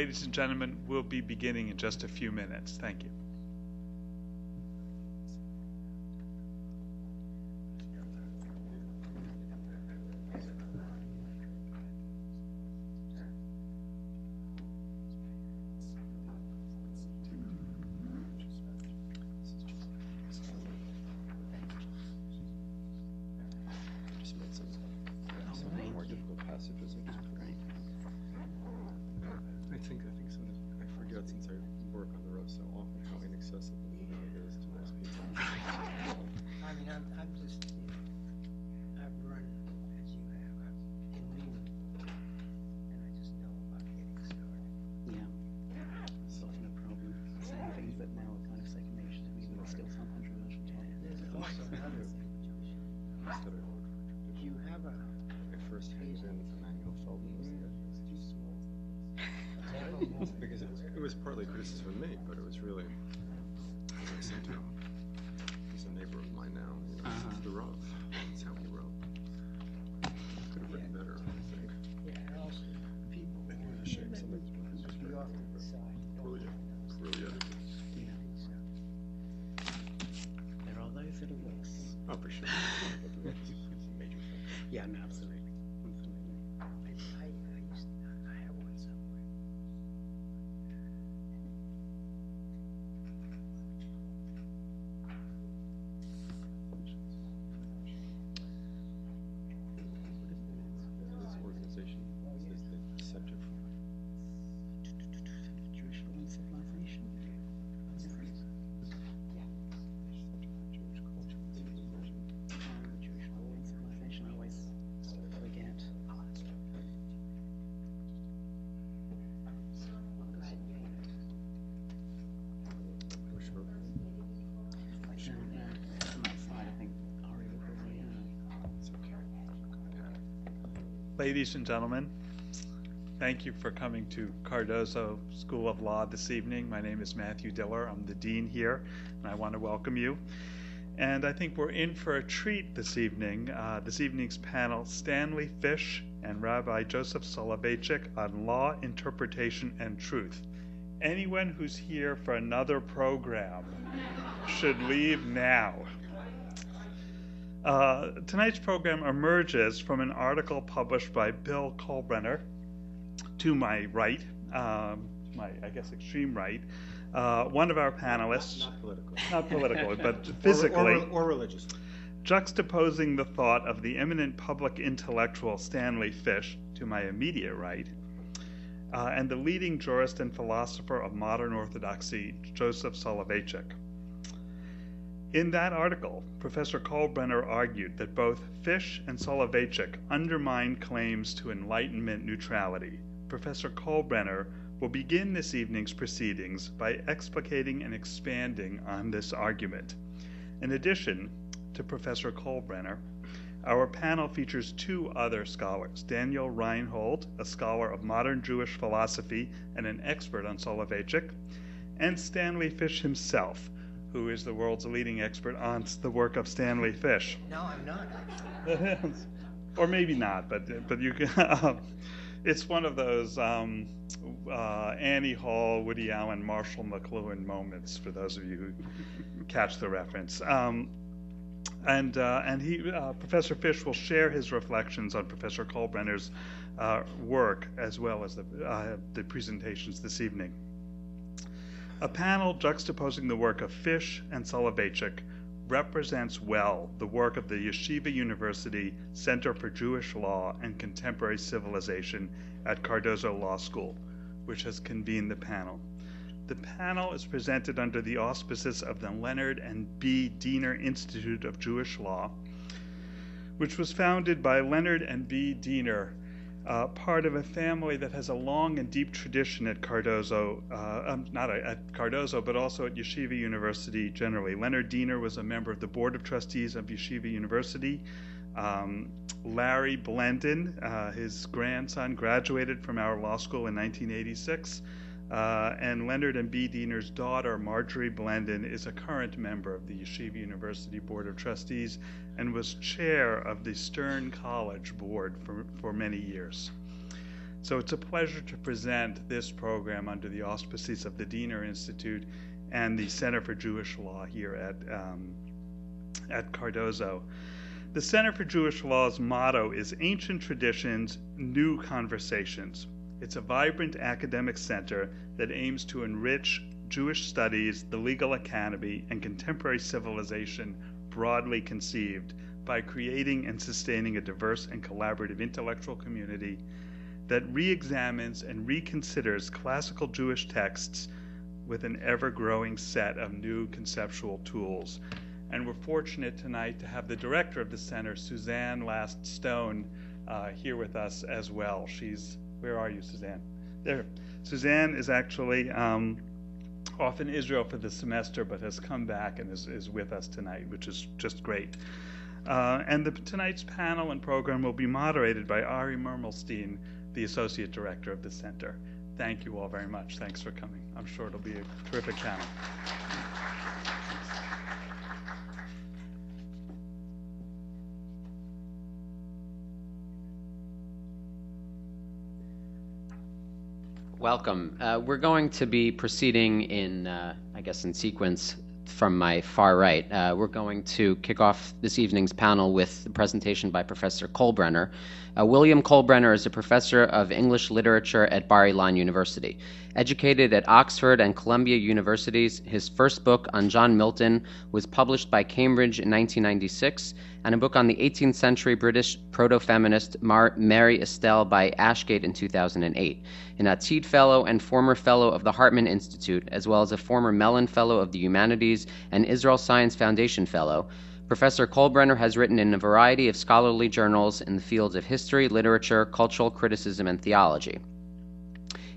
ladies and gentlemen, we'll be beginning in just a few minutes. Thank you. Because it was partly criticism of me, but it was really, as I said to him, he's a neighbor of mine now. You know, it's the rough. That's how he wrote. Could have written better, I think. Yeah, and also people. And he was ashamed. Somebody's You often decide. poorly edited. Yeah. There are those that are worse. Oh, for sure. But the rough is a major factor. Yeah, no, absolutely. I have one somewhere. This organization is the subject for Jewish law and civilization. Jewish culture and civilization. Jewish law and civilization, I always forget. For sure. I don't know. On that side, I think Ari will probably It's okay. Ladies and gentlemen, thank you for coming to Cardozo School of Law this evening. My name is Matthew Diller. I'm the dean here, and I want to welcome you. And I think we're in for a treat this evening. This evening's panel, Stanley Fish and Rabbi Joseph Soloveitchik on Law, Interpretation, and Truth. Anyone who's here for another program should leave now. Tonight's program emerges from an article published by Bill Kohlbrenner, to my right, my, I guess, extreme right, one of our panelists, not political, but physically, or religious, juxtaposing the thought of the eminent public intellectual Stanley Fish, to my immediate right, and the leading jurist and philosopher of modern orthodoxy, Joseph Soloveitchik. In that article, Professor Kohlbrenner argued that both Fish and Soloveitchik undermine claims to Enlightenment neutrality. Professor Kohlbrenner will begin this evening's proceedings by explicating and expanding on this argument. In addition to Professor Kohlbrenner, our panel features two other scholars, Daniel Reinhold, a scholar of modern Jewish philosophy and an expert on Soloveitchik, and Stanley Fish himself, who is the world's leading expert on the work of Stanley Fish. No, I'm not. Or maybe not, but you can. It's one of those Annie Hall, Woody Allen, Marshall McLuhan moments for those of you who catch the reference. And Professor Fish will share his reflections on Professor Kohlbrenner's work as well as the presentations this evening. A panel juxtaposing the work of Fish and Soloveitchik represents well the work of the Yeshiva University Center for Jewish Law and Contemporary Civilization at Cardozo Law School, which has convened the panel. The panel is presented under the auspices of the Leonard and B. Diener Institute of Jewish Law, which was founded by Leonard and B. Diener, part of a family that has a long and deep tradition at Cardozo, not at Cardozo, but also at Yeshiva University generally. Leonard Diener was a member of the Board of Trustees of Yeshiva University. Larry Blendon, his grandson, graduated from our law school in 1986. And Leonard and B. Diener's daughter, Marjorie Blendon, is a current member of the Yeshiva University Board of Trustees and was chair of the Stern College Board for many years. So it's a pleasure to present this program under the auspices of the Diener Institute and the Center for Jewish Law here at Cardozo. The Center for Jewish Law's motto is Ancient Traditions, New Conversations. It's a vibrant academic center that aims to enrich Jewish studies, the legal academy, and contemporary civilization broadly conceived by creating and sustaining a diverse and collaborative intellectual community that re-examines and reconsiders classical Jewish texts with an ever-growing set of new conceptual tools. And we're fortunate tonight to have the director of the center, Suzanne Last-Stone, here with us as well. Where are you, Suzanne? There. Suzanne is actually off in Israel for the semester, but has come back and is with us tonight, which is just great. And tonight's panel and program will be moderated by Ari Mermelstein, the Associate Director of the Center. Thank you all very much. Thanks for coming. I'm sure it'll be a terrific panel. Welcome. We're going to be proceeding in sequence from my far right. We're going to kick off this evening's panel with the presentation by Professor Kohlbrenner. William Kohlbrenner is a professor of English literature at Bar-Ilan University. Educated at Oxford and Columbia Universities, his first book on John Milton was published by Cambridge in 1996, and a book on the 18th century British proto-feminist Mary Estelle by Ashgate in 2008. An Atid Fellow and former Fellow of the Hartman Institute, as well as a former Mellon Fellow of the Humanities and Israel Science Foundation Fellow, Professor Kohlbrenner has written in a variety of scholarly journals in the fields of history, literature, cultural criticism, and theology.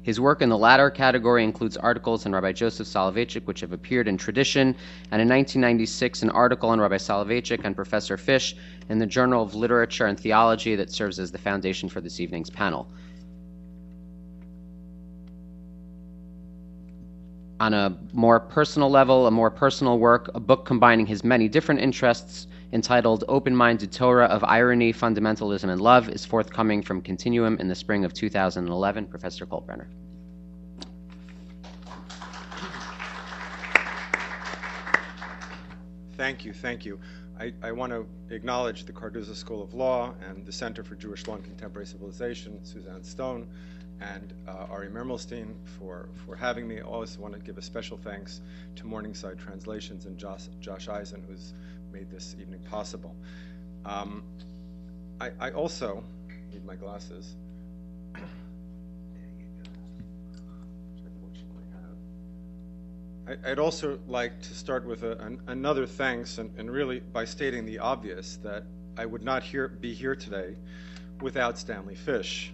His work in the latter category includes articles on Rabbi Joseph Soloveitchik, which have appeared in Tradition, and in 1996 an article on Rabbi Soloveitchik and Professor Fish in the Journal of Literature and Theology that serves as the foundation for this evening's panel. On a more personal level, a more personal work, a book combining his many different interests entitled Open-Minded Torah of Irony, Fundamentalism, and Love is forthcoming from Continuum in the spring of 2011. Professor Kohlbrenner. Thank you. I want to acknowledge the Cardozo School of Law and the Center for Jewish Law and Contemporary Civilization, Suzanne Stone, and Ari Mermelstein for having me. I also want to give a special thanks to Morningside Translations and Josh Eisen, who's made this evening possible. I also need my glasses. Which I fortunately have. I'd also like to start with another thanks, and really by stating the obvious, that I would not be here today without Stanley Fish.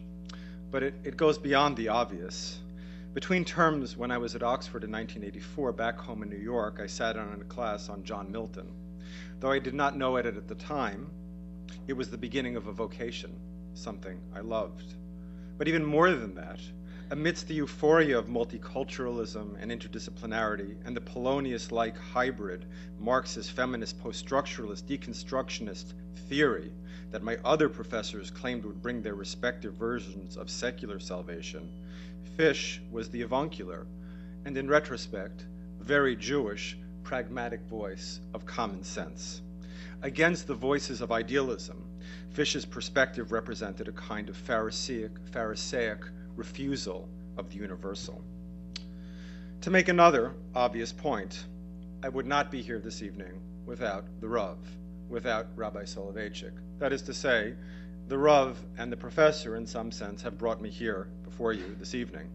But it goes beyond the obvious. Between terms, when I was at Oxford in 1984, back home in New York, I sat in a class on John Milton. Though I did not know it at the time, it was the beginning of a vocation, something I loved. But even more than that, amidst the euphoria of multiculturalism and interdisciplinarity and the Polonius-like hybrid Marxist, feminist, post-structuralist, deconstructionist theory that my other professors claimed would bring their respective versions of secular salvation, Fish was the avuncular, and in retrospect, very Jewish, pragmatic voice of common sense. Against the voices of idealism, Fish's perspective represented a kind of Pharisaic refusal of the universal. To make another obvious point, I would not be here this evening without the Rav, without Rabbi Soloveitchik. That is to say, the Rav and the professor, in some sense, have brought me here before you this evening.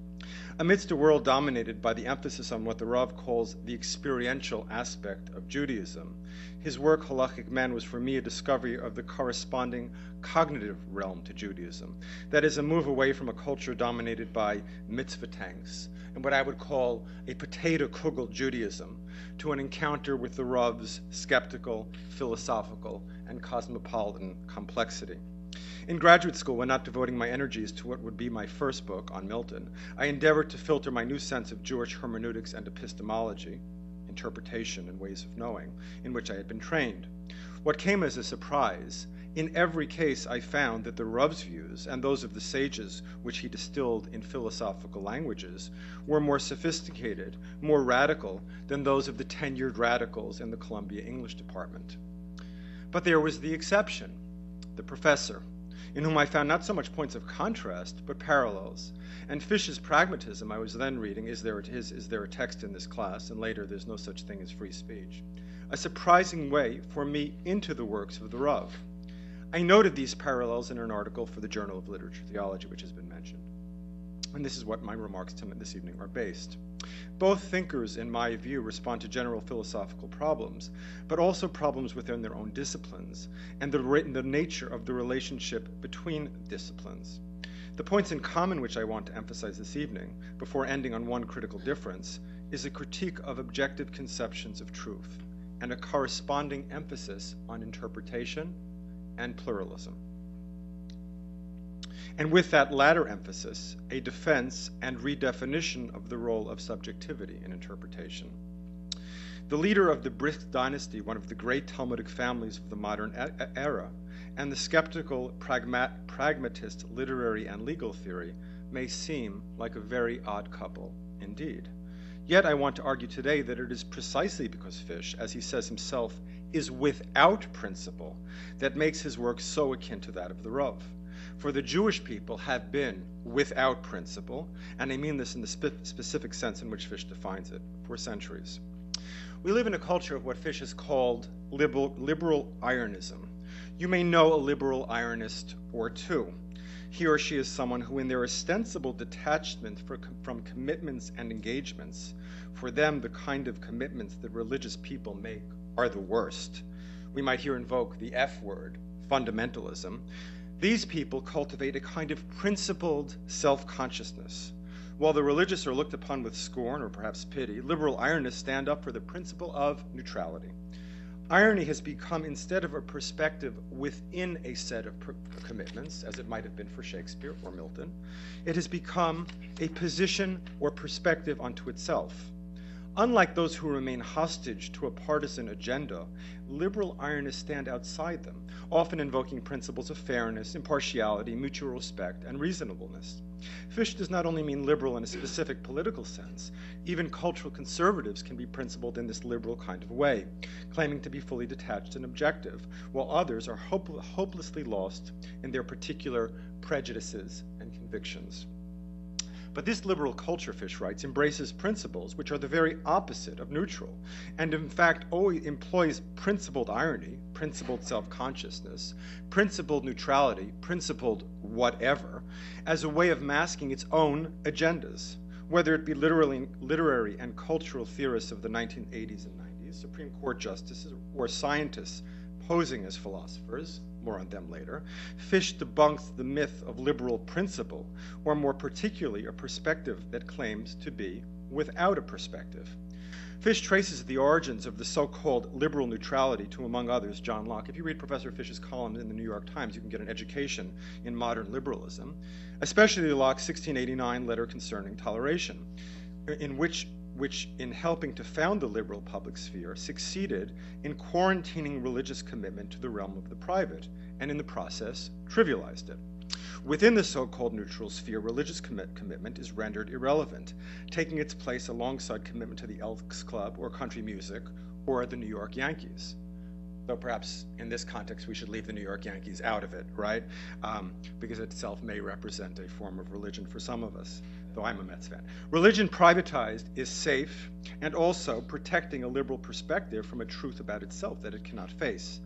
Amidst a world dominated by the emphasis on what the Rav calls the experiential aspect of Judaism, his work, Halachic Men, was for me a discovery of the corresponding cognitive realm to Judaism. That is, a move away from a culture dominated by mitzvah tanks and what I would call a potato kugel Judaism, to an encounter with the Rav's skeptical, philosophical, and cosmopolitan complexity. In graduate school, when not devoting my energies to what would be my first book on Milton, I endeavored to filter my new sense of Jewish hermeneutics and epistemology, interpretation and ways of knowing, in which I had been trained. What came as a surprise In every case, I found that the Rav's views, and those of the sages which he distilled in philosophical languages, were more sophisticated, more radical than those of the tenured radicals in the Columbia English department. But there was the exception, the professor, in whom I found not so much points of contrast, but parallels. And Fish's pragmatism, I was then reading, is there a text in this class, and later there's no such thing as free speech, a surprising way for me into the works of the Rav. I noted these parallels in an article for the Journal of Literature Theology, which has been mentioned. And this is what my remarks this evening are based. Both thinkers, in my view, respond to general philosophical problems, but also problems within their own disciplines, and the nature of the relationship between disciplines. The points in common which I want to emphasize this evening, before ending on one critical difference, is a critique of objective conceptions of truth, and a corresponding emphasis on interpretation and pluralism. And with that latter emphasis, a defense and redefinition of the role of subjectivity in interpretation. The leader of the Brisk dynasty, one of the great Talmudic families of the modern era, and the skeptical pragmatist literary and legal theory may seem like a very odd couple indeed. Yet I want to argue today that it is precisely because Fish, as he says himself, is without principle that makes his work so akin to that of the Rav. For the Jewish people have been without principle, and I mean this in the specific sense in which Fish defines it, for centuries. We live in a culture of what Fish has called liberal ironism. You may know a liberal ironist or two. He or she is someone who, in their ostensible detachment from commitments and engagements, for them the kind of commitments that religious people make are the worst. We might here invoke the F word, fundamentalism. These people cultivate a kind of principled self-consciousness. While the religious are looked upon with scorn or perhaps pity, liberal ironists stand up for the principle of neutrality. Irony has become, instead of a perspective within a set of commitments, as it might have been for Shakespeare or Milton, it has become a position or perspective unto itself. Unlike those who remain hostage to a partisan agenda, liberal ironists stand outside them, often invoking principles of fairness, impartiality, mutual respect, and reasonableness. Fish does not only mean liberal in a specific political sense. Even cultural conservatives can be principled in this liberal kind of way, claiming to be fully detached and objective, while others are hopelessly lost in their particular prejudices and convictions. But this liberal culture, Fish writes, embraces principles which are the very opposite of neutral, and in fact always employs principled irony, principled self-consciousness, principled neutrality, principled whatever, as a way of masking its own agendas, whether it be literary and cultural theorists of the 1980s and 90s, Supreme Court justices, or scientists posing as philosophers. More on them later. Fish debunks the myth of liberal principle, or more particularly a perspective that claims to be without a perspective. Fish traces the origins of the so-called liberal neutrality to, among others, John Locke. If you read Professor Fish's column in the New York Times, you can get an education in modern liberalism, especially Locke's 1689 letter concerning toleration, in which in helping to found the liberal public sphere, succeeded in quarantining religious commitment to the realm of the private, and in the process trivialized it. Within the so-called neutral sphere, religious commitment is rendered irrelevant, taking its place alongside commitment to the Elks Club or country music or the New York Yankees. Though perhaps in this context we should leave the New York Yankees out of it, right? Because it itself may represent a form of religion for some of us, though I'm a Mets fan. Religion privatized is safe and also protecting a liberal perspective from a truth about itself that it cannot face.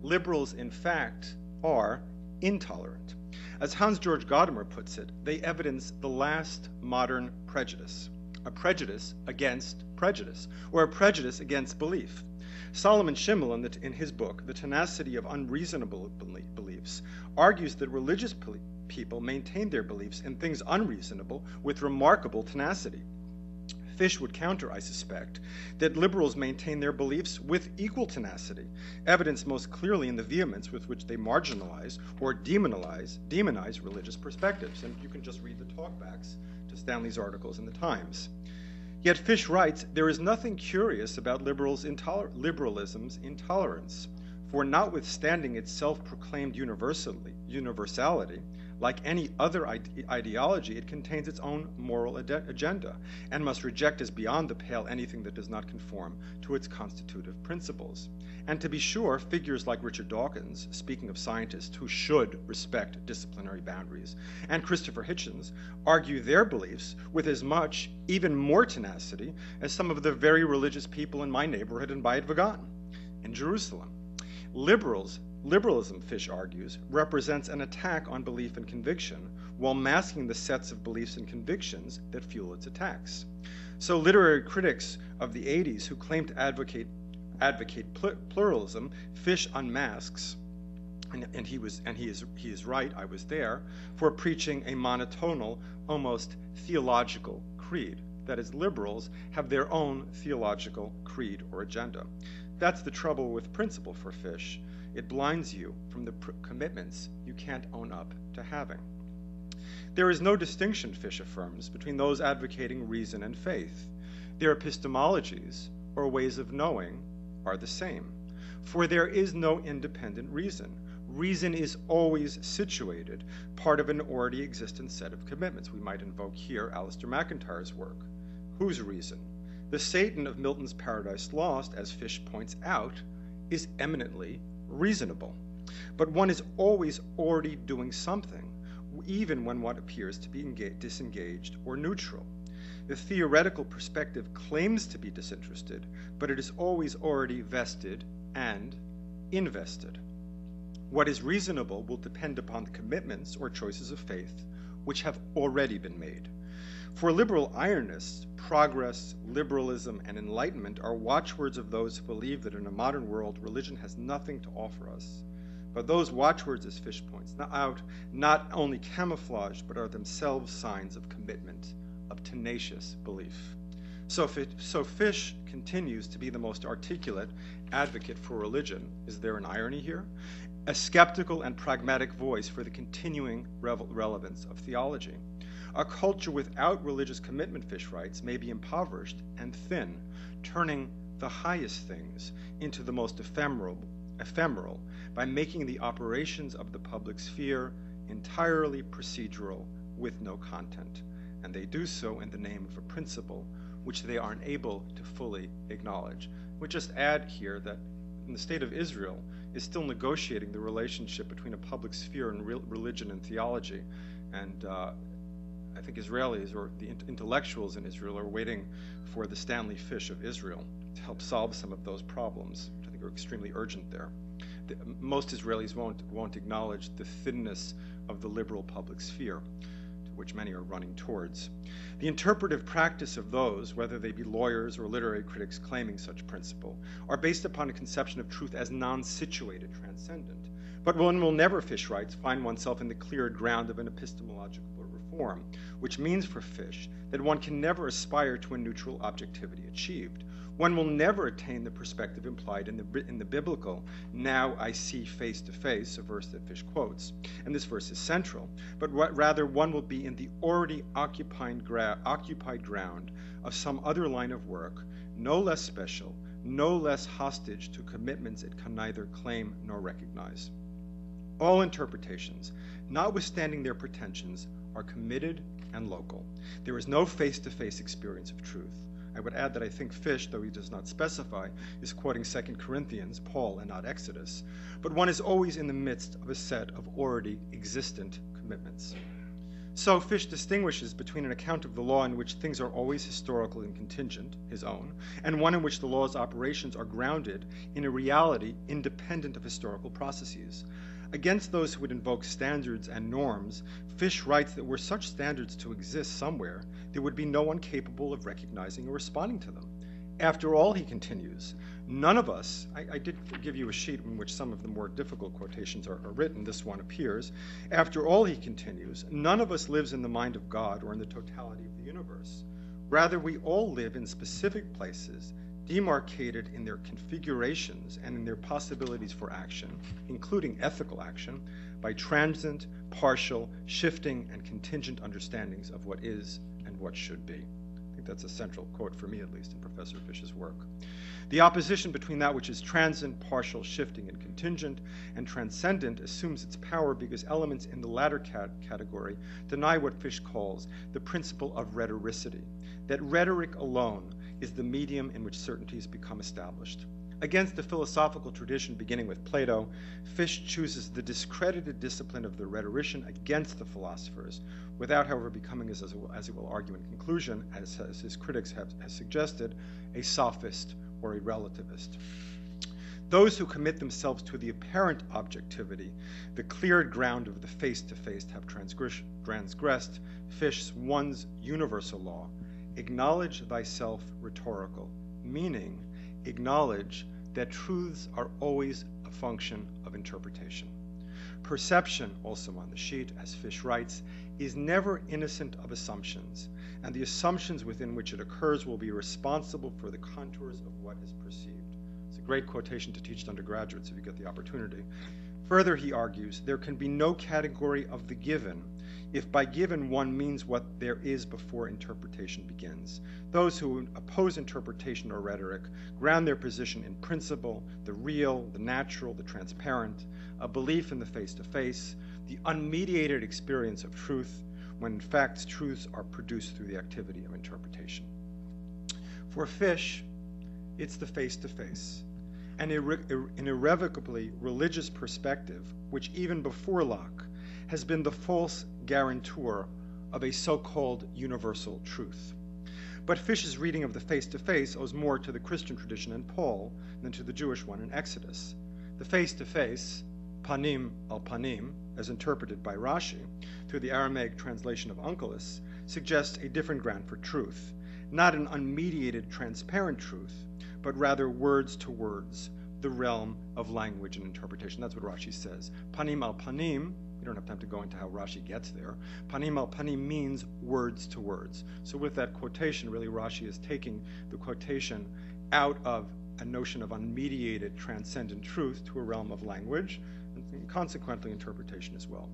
Liberals, in fact, are intolerant. As Hans-Georg Gadamer puts it, they evidence the last modern prejudice, a prejudice against prejudice, or a prejudice against belief. Solomon Schimmel, in his book, The Tenacity of Unreasonable Beliefs, argues that religious people maintain their beliefs in things unreasonable with remarkable tenacity. Fish would counter, I suspect, that liberals maintain their beliefs with equal tenacity, evidenced most clearly in the vehemence with which they marginalize or demonize religious perspectives. And you can just read the talkbacks to Stanley's articles in the Times. Yet Fish writes, there is nothing curious about liberalism's intolerance. For notwithstanding its self-proclaimed universality, like any other ideology, it contains its own moral agenda and must reject as beyond the pale anything that does not conform to its constitutive principles. And to be sure, figures like Richard Dawkins, speaking of scientists who should respect disciplinary boundaries, and Christopher Hitchens argue their beliefs with as much, even more tenacity as some of the very religious people in my neighborhood in Bayit Vagan in Jerusalem. Liberalism, Fish argues, represents an attack on belief and conviction while masking the sets of beliefs and convictions that fuel its attacks. So literary critics of the 80s who claim to advocate pluralism, Fish unmasks, and he is right, I was there, for preaching a monotonal, almost theological creed. That is, liberals have their own theological creed or agenda. That's the trouble with principle for Fish. It blinds you from the commitments you can't own up to having. There is no distinction, Fish affirms, between those advocating reason and faith. Their epistemologies, or ways of knowing, are the same. For there is no independent reason. Reason is always situated, part of an already existent set of commitments. We might invoke here Alistair McIntyre's work. Whose reason? The Satan of Milton's Paradise Lost, as Fish points out, is eminently reasonable. But one is always already doing something, even when one appears to be disengaged or neutral. The theoretical perspective claims to be disinterested, but it is always already vested and invested. What is reasonable will depend upon the commitments or choices of faith which have already been made. For liberal ironists, progress, liberalism, and enlightenment are watchwords of those who believe that in a modern world, religion has nothing to offer us. But those watchwords, as Fish points out, not only camouflaged, but are themselves signs of commitment, of tenacious belief. So Fish continues to be the most articulate advocate for religion. Is there an irony here? A skeptical and pragmatic voice for the continuing relevance of theology. A culture without religious commitment, Fish writes, may be impoverished and thin, turning the highest things into the most ephemeral by making the operations of the public sphere entirely procedural with no content. And they do so in the name of a principle which they are unable to fully acknowledge. We just add here that in the state of Israel is still negotiating the relationship between a public sphere and religion and theology. And I think Israelis, or the intellectuals in Israel, are waiting for the Stanley Fish of Israel to help solve some of those problems, which I think are extremely urgent there. Most Israelis won't acknowledge the thinness of the liberal public sphere, to which many are running towards. The interpretive practice of those, whether they be lawyers or literary critics claiming such principle, are based upon a conception of truth as non-situated, transcendent. But one will never, Fish writes, find oneself in the cleared ground of an epistemological reform, which means for Fish that one can never aspire to a neutral objectivity achieved. One will never attain the perspective implied in the biblical, now I see face to face, a verse that Fish quotes, and this verse is central, but rather one will be in the already occupied ground of some other line of work, no less special, no less hostage to commitments it can neither claim nor recognize. All interpretations, notwithstanding their pretensions, are committed and local. There is no face-to-face experience of truth. I would add that I think Fish, though he does not specify, is quoting 2 Corinthians, Paul, and not Exodus. But one is always in the midst of a set of already existent commitments. So Fish distinguishes between an account of the law in which things are always historical and contingent, his own, and one in which the law's operations are grounded in a reality independent of historical processes. Against those who would invoke standards and norms, Fish writes that were such standards to exist somewhere, there would be no one capable of recognizing or responding to them. After all, he continues, none of us, I did give you a sheet in which some of the more difficult quotations are written, this one appears. After all, he continues, none of us lives in the mind of God or in the totality of the universe. Rather, we all live in specific places, demarcated in their configurations and in their possibilities for action, including ethical action, by transient, partial, shifting, and contingent understandings of what is and what should be. I think think that's a central quote for me, at least, in Professor Fish's work. The opposition between that which is transient, partial, shifting, and contingent, and transcendent assumes its power because elements in the latter category deny what Fish calls the principle of rhetoricity, that rhetoric alone is the medium in which certainties become established. Against the philosophical tradition beginning with Plato, Fish chooses the discredited discipline of the rhetorician against the philosophers, without, however, becoming, as he will argue in conclusion, as his critics have suggested, a sophist or a relativist. Those who commit themselves to the apparent objectivity, the cleared ground of the face-to-face, have transgressed Fish's one's universal law, acknowledge thyself rhetorical, meaning acknowledge that truths are always a function of interpretation. Perception, also on the sheet, as Fish writes, is never innocent of assumptions, and the assumptions within which it occurs will be responsible for the contours of what is perceived. It's a great quotation to teach to undergraduates if you get the opportunity. Further, he argues, there can be no category of the given if by given one means what there is before interpretation begins. Those who oppose interpretation or rhetoric ground their position in principle, the real, the natural, the transparent, a belief in the face-to-face, the unmediated experience of truth, when in fact truths are produced through the activity of interpretation. For Fish, it's the face-to-face, an irrevocably religious perspective, which even before Locke has been the false guarantor of a so-called universal truth. But Fish's reading of the face-to-face owes more to the Christian tradition in Paul than to the Jewish one in Exodus. The face-to-face, panim al panim, as interpreted by Rashi through the Aramaic translation of Onkelos, suggests a different ground for truth, not an unmediated, transparent truth, but rather words to words, the realm of language and interpretation. That's what Rashi says. Panim al panim, we don't have time to go into how Rashi gets there. Panim al panim means words to words. So with that quotation, really Rashi is taking the quotation out of a notion of unmediated, transcendent truth to a realm of language, and consequently interpretation as well.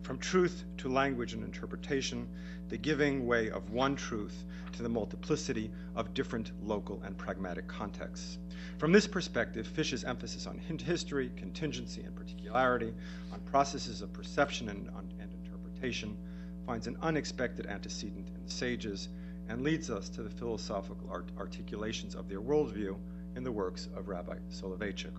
From truth to language and interpretation, the giving way of one truth to the multiplicity of different local and pragmatic contexts. From this perspective, Fish's emphasis on history, contingency, and particularity, on processes of perception and interpretation, finds an unexpected antecedent in the sages and leads us to the philosophical articulations of their worldview in the works of Rabbi Soloveitchik.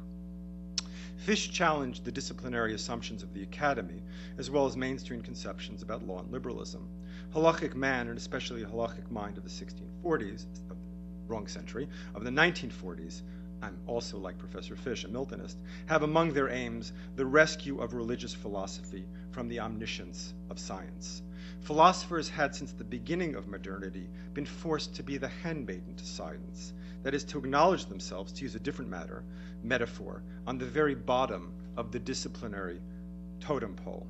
Fish challenged the disciplinary assumptions of the academy, as well as mainstream conceptions about law and liberalism. Halachic man, and especially a halachic mind of the 1640s, wrong century, of the 1940s, I'm also, like Professor Fish, a Miltonist, have among their aims the rescue of religious philosophy from the omniscience of science. Philosophers had, since the beginning of modernity, been forced to be the handmaiden to science, that is, to acknowledge themselves, to use a different metaphor, on the very bottom of the disciplinary totem pole.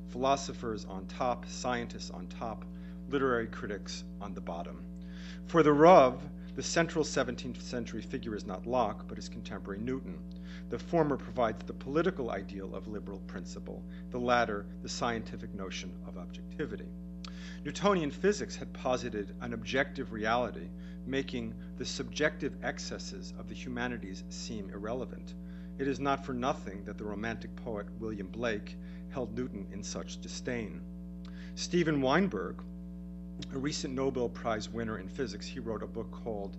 Philosophers on top, scientists on top, literary critics on the bottom. For the Rav, the central 17th century figure is not Locke, but his contemporary Newton. The former provides the political ideal of liberal principle, the latter the scientific notion of objectivity. Newtonian physics had posited an objective reality, making the subjective excesses of the humanities seem irrelevant. It is not for nothing that the Romantic poet William Blake held Newton in such disdain. Steven Weinberg, a recent Nobel Prize winner in physics, he wrote a book called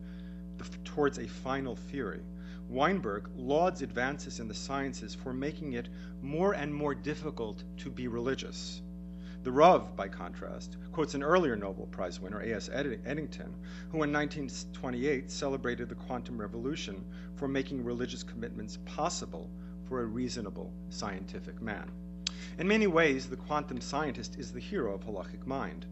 Towards a Final Theory. Weinberg lauds advances in the sciences for making it more and more difficult to be religious. The Rav, by contrast, quotes an earlier Nobel Prize winner, A.S. Eddington, who in 1928 celebrated the quantum revolution for making religious commitments possible for a reasonable scientific man. In many ways, the quantum scientist is the hero of halachic mind.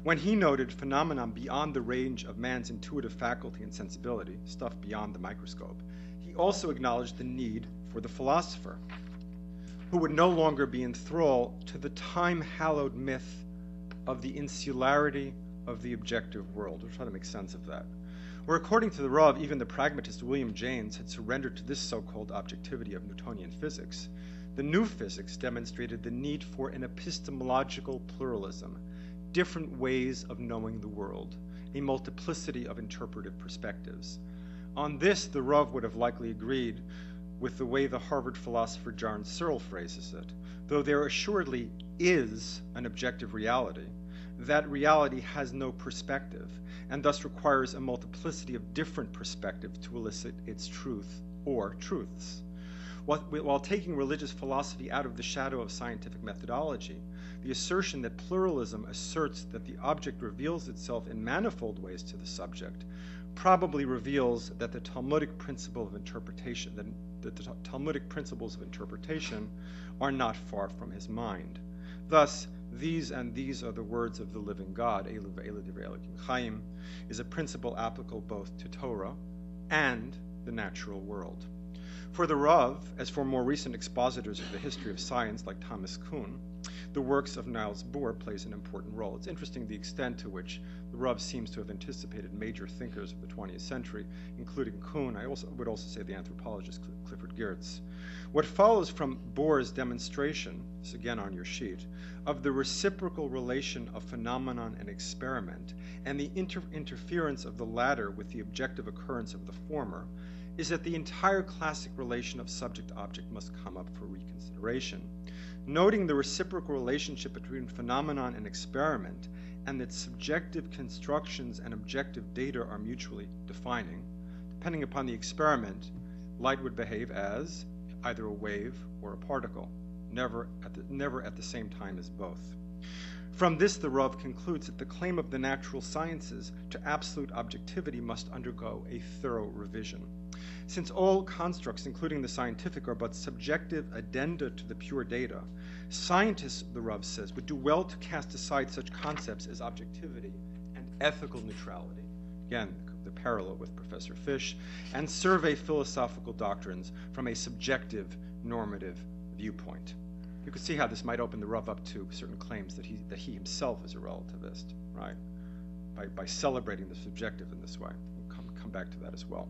When he noted phenomenon beyond the range of man's intuitive faculty and sensibility, stuff beyond the microscope, he also acknowledged the need for the philosopher, who would no longer be in thrall to the time-hallowed myth of the insularity of the objective world. We'll try to make sense of that. Or according to the Rav, even the pragmatist William James had surrendered to this so-called objectivity of Newtonian physics. The new physics demonstrated the need for an epistemological pluralism, different ways of knowing the world, a multiplicity of interpretive perspectives. On this, the Rav would have likely agreed with the way the Harvard philosopher John Searle phrases it. Though there assuredly is an objective reality, that reality has no perspective, and thus requires a multiplicity of different perspectives to elicit its truth or truths. While taking religious philosophy out of the shadow of scientific methodology, the assertion that pluralism asserts that the object reveals itself in manifold ways to the subject probably reveals that the Talmudic principles of interpretation are not far from his mind. Thus, these are the words of the living God, Elu ve'elu divrei Elokim Chaim, is a principle applicable both to Torah and the natural world. For the Rav, as for more recent expositors of the history of science like Thomas Kuhn, the works of Niels Bohr plays an important role. It's interesting the extent to which the Rav seems to have anticipated major thinkers of the 20th century, including Kuhn. I would also say the anthropologist Clifford Geertz. What follows from Bohr's demonstration, this again on your sheet, of the reciprocal relation of phenomenon and experiment, and the interference of the latter with the objective occurrence of the former, is that the entire classic relation of subject-object must come up for reconsideration. Noting the reciprocal relationship between phenomenon and experiment, and that subjective constructions and objective data are mutually defining, depending upon the experiment, light would behave as either a wave or a particle, never at the same time as both. From this, the Rav concludes that the claim of the natural sciences to absolute objectivity must undergo a thorough revision. Since all constructs, including the scientific, are but subjective addenda to the pure data, scientists, the Rav says, would do well to cast aside such concepts as objectivity and ethical neutrality, again, the parallel with Professor Fish, and survey philosophical doctrines from a subjective, normative viewpoint. You could see how this might open the Rav up to certain claims that he himself is a relativist, right? By celebrating the subjective in this way. Come back to that as well.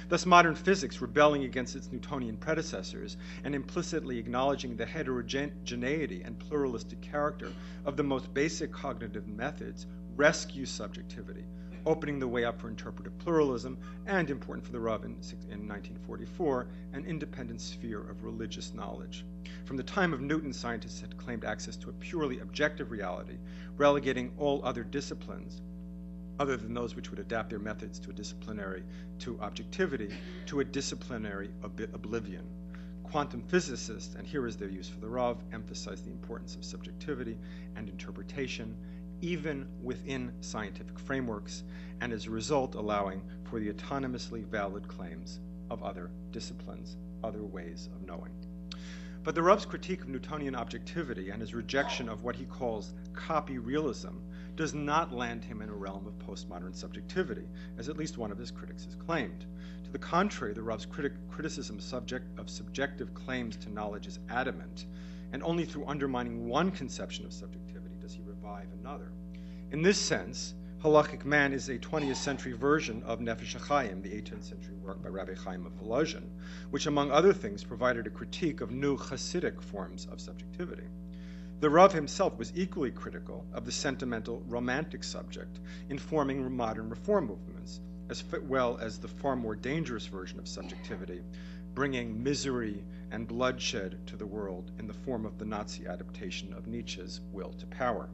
Thus, modern physics, rebelling against its Newtonian predecessors and implicitly acknowledging the heterogeneity and pluralistic character of the most basic cognitive methods, rescues subjectivity, opening the way up for interpretive pluralism and, important for the Rav in 1944, an independent sphere of religious knowledge. From the time of Newton, scientists had claimed access to a purely objective reality, relegating all other disciplines, other than those which would adapt their methods to objectivity, to a disciplinary oblivion. Quantum physicists, and here is their use for the Rav, emphasize the importance of subjectivity and interpretation, even within scientific frameworks, and as a result allowing for the autonomously valid claims of other disciplines, other ways of knowing. But the Rav's critique of Newtonian objectivity and his rejection of what he calls copy realism does not land him in a realm of postmodern subjectivity, as at least one of his critics has claimed. To the contrary, the Rav's criticism of subjective claims to knowledge is adamant, and only through undermining one conception of subjectivity does he revive another. In this sense, Halachic Man is a 20th century version of Nefesh HaChaim, the 18th century work by Rabbi Chaim of Volozhin, which among other things provided a critique of new Hasidic forms of subjectivity. The Rav himself was equally critical of the sentimental romantic subject informing modern reform movements, as well as the far more dangerous version of subjectivity, bringing misery and bloodshed to the world in the form of the Nazi adaptation of Nietzsche's Will to Power.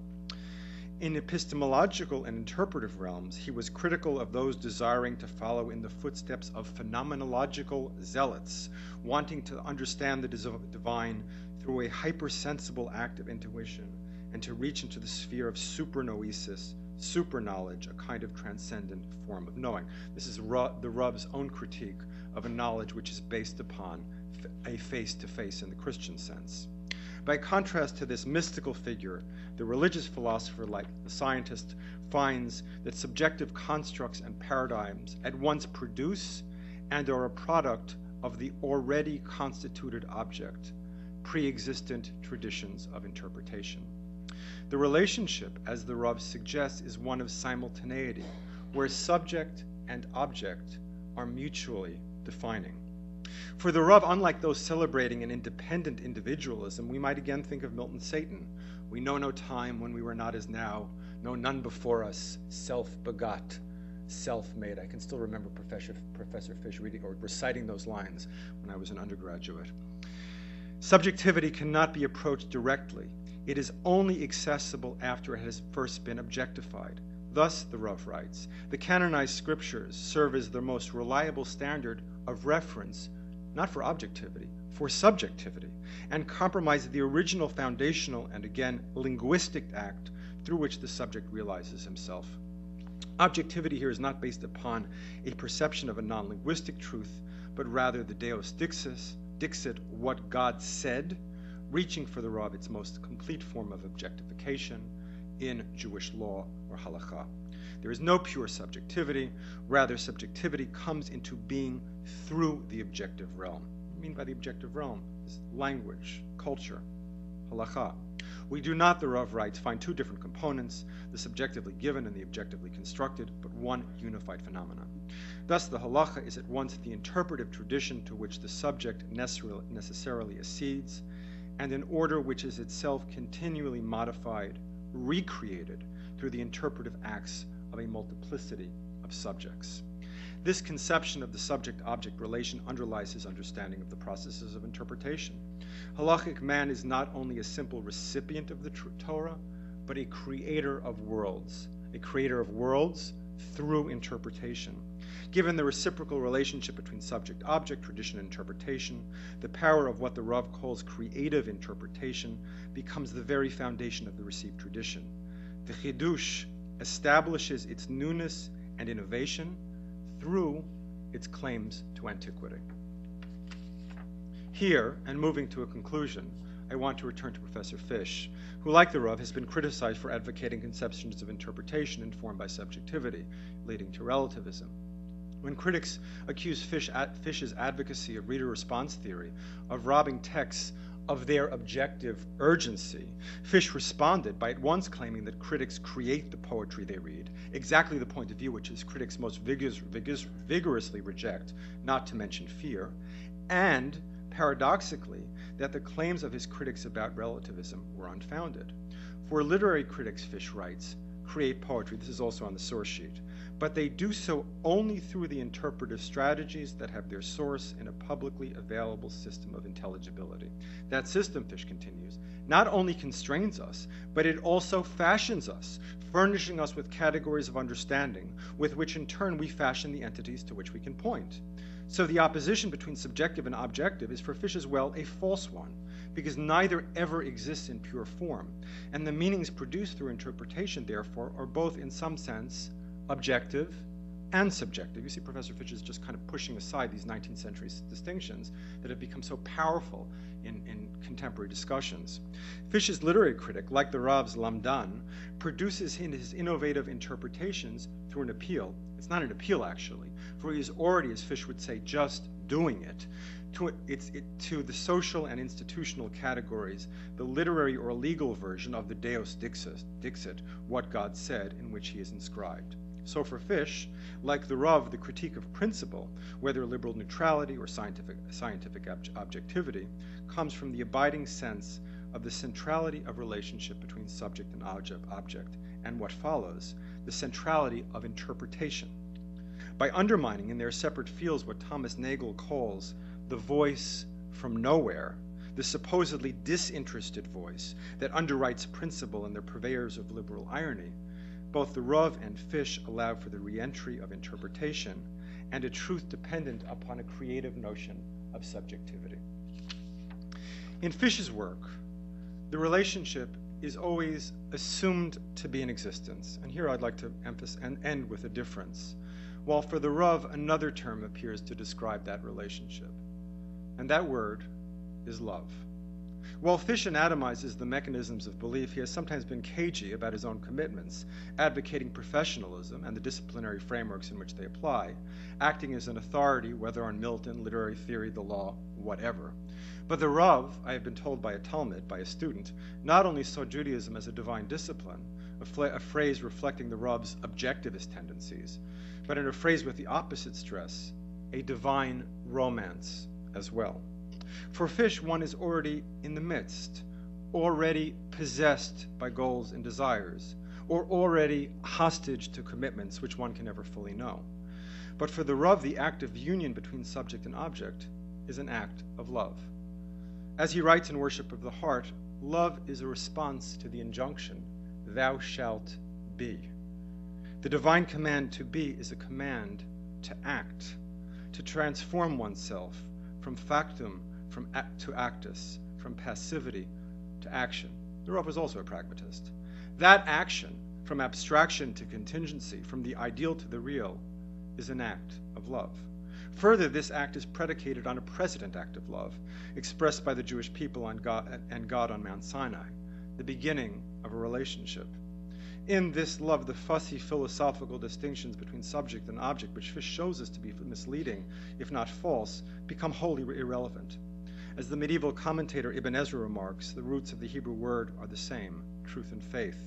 In epistemological and interpretive realms, he was critical of those desiring to follow in the footsteps of phenomenological zealots, wanting to understand the divine through a hypersensible act of intuition and to reach into the sphere of supernoesis, superknowledge, a kind of transcendent form of knowing. This is the Rav's own critique of a knowledge which is based upon a face-to-face in the Christian sense. By contrast to this mystical figure, the religious philosopher, like the scientist, finds that subjective constructs and paradigms at once produce and are a product of the already constituted object, pre-existent traditions of interpretation. The relationship, as the Rav suggests, is one of simultaneity, where subject and object are mutually defining. For the Rav, unlike those celebrating an independent individualism, we might again think of Milton's Satan. We know no time when we were not as now, No, none before us, self-begot, self-made. I can still remember Professor Fish reading or reciting those lines when I was an undergraduate. Subjectivity cannot be approached directly. It is only accessible after it has first been objectified. Thus, the Rav writes, the canonized scriptures serve as the most reliable standard of reference, not for objectivity, for subjectivity, and compromise the original foundational and, again, linguistic act through which the subject realizes himself. Objectivity here is not based upon a perception of a non-linguistic truth, but rather the Deus Dixit, what God said, reaching for the Rav its most complete form of objectification in Jewish law or halakha. There is no pure subjectivity, rather subjectivity comes into being through the objective realm. What I mean by the objective realm is language, culture, halakha. We do not, the Rav writes, find two different components, the subjectively given and the objectively constructed, but one unified phenomenon. Thus, the halacha is at once the interpretive tradition to which the subject necessarily accedes, and an order which is itself continually modified, recreated through the interpretive acts of a multiplicity of subjects. This conception of the subject-object relation underlies his understanding of the processes of interpretation. Halachic man is not only a simple recipient of the Torah, but a creator of worlds through interpretation. Given the reciprocal relationship between subject-object, tradition, and interpretation, the power of what the Rav calls creative interpretation becomes the very foundation of the received tradition. The Chidush establishes its newness and innovation through its claims to antiquity. Here, and moving to a conclusion, I want to return to Professor Fish, who, like the Rav, has been criticized for advocating conceptions of interpretation informed by subjectivity, leading to relativism. When critics accuse Fish's advocacy of reader response theory of robbing texts of their objective urgency, Fish responded by at once claiming that critics create the poetry they read, exactly the point of view which his critics most vigorously reject, not to mention fear, and, paradoxically, that the claims of his critics about relativism were unfounded. For literary critics, Fish writes, create poetry, this is also on the source sheet, but they do so only through the interpretive strategies that have their source in a publicly available system of intelligibility. That system, Fish continues, not only constrains us, but it also fashions us, furnishing us with categories of understanding, with which in turn we fashion the entities to which we can point. So the opposition between subjective and objective is for Fish as well a false one, because neither ever exists in pure form, and the meanings produced through interpretation, therefore, are both in some sense objective and subjective. You see, Professor Fish is just kind of pushing aside these 19th century distinctions that have become so powerful in contemporary discussions. Fish's literary critic, like the Rav's Lamdan, produces his innovative interpretations through an appeal. It's not an appeal, actually, for he is already, as Fish would say, just doing it, to the social and institutional categories, the literary or legal version of the Deus Dixit, what God said, in which he is inscribed. So for Fish, like the Rav, the critique of principle, whether liberal neutrality or scientific objectivity, comes from the abiding sense of the centrality of relationship between subject and object, and what follows, the centrality of interpretation. By undermining in their separate fields what Thomas Nagel calls the voice from nowhere, the supposedly disinterested voice that underwrites principle and the purveyors of liberal irony, both the Rav and Fish allow for the re-entry of interpretation and a truth dependent upon a creative notion of subjectivity. In Fish's work, the relationship is always assumed to be in existence, and here I'd like to emphasize and end with a difference, while for the Rav another term appears to describe that relationship, and that word is love. While Fish anatomizes the mechanisms of belief, he has sometimes been cagey about his own commitments, advocating professionalism and the disciplinary frameworks in which they apply, acting as an authority, whether on Milton, literary theory, the law, whatever. But the Rav, I have been told by a Talmud, by a student, not only saw Judaism as a divine discipline, a phrase reflecting the Rav's objectivist tendencies, but in a phrase with the opposite stress, a divine romance as well. For Fish, one is already in the midst, already possessed by goals and desires, or already hostage to commitments which one can never fully know. But for the Rav, the act of union between subject and object is an act of love. As he writes in Worship of the Heart, love is a response to the injunction, thou shalt be. The divine command to be is a command to act, to transform oneself from factum to actus, from passivity to action. The Rav was also a pragmatist. That action, from abstraction to contingency, from the ideal to the real, is an act of love. Further, this act is predicated on a precedent act of love, expressed by the Jewish people and God on Mount Sinai, the beginning of a relationship. In this love, the fussy philosophical distinctions between subject and object, which Fish shows us to be misleading, if not false, become wholly irrelevant. As the medieval commentator Ibn Ezra remarks, the roots of the Hebrew word are the same, truth and faith.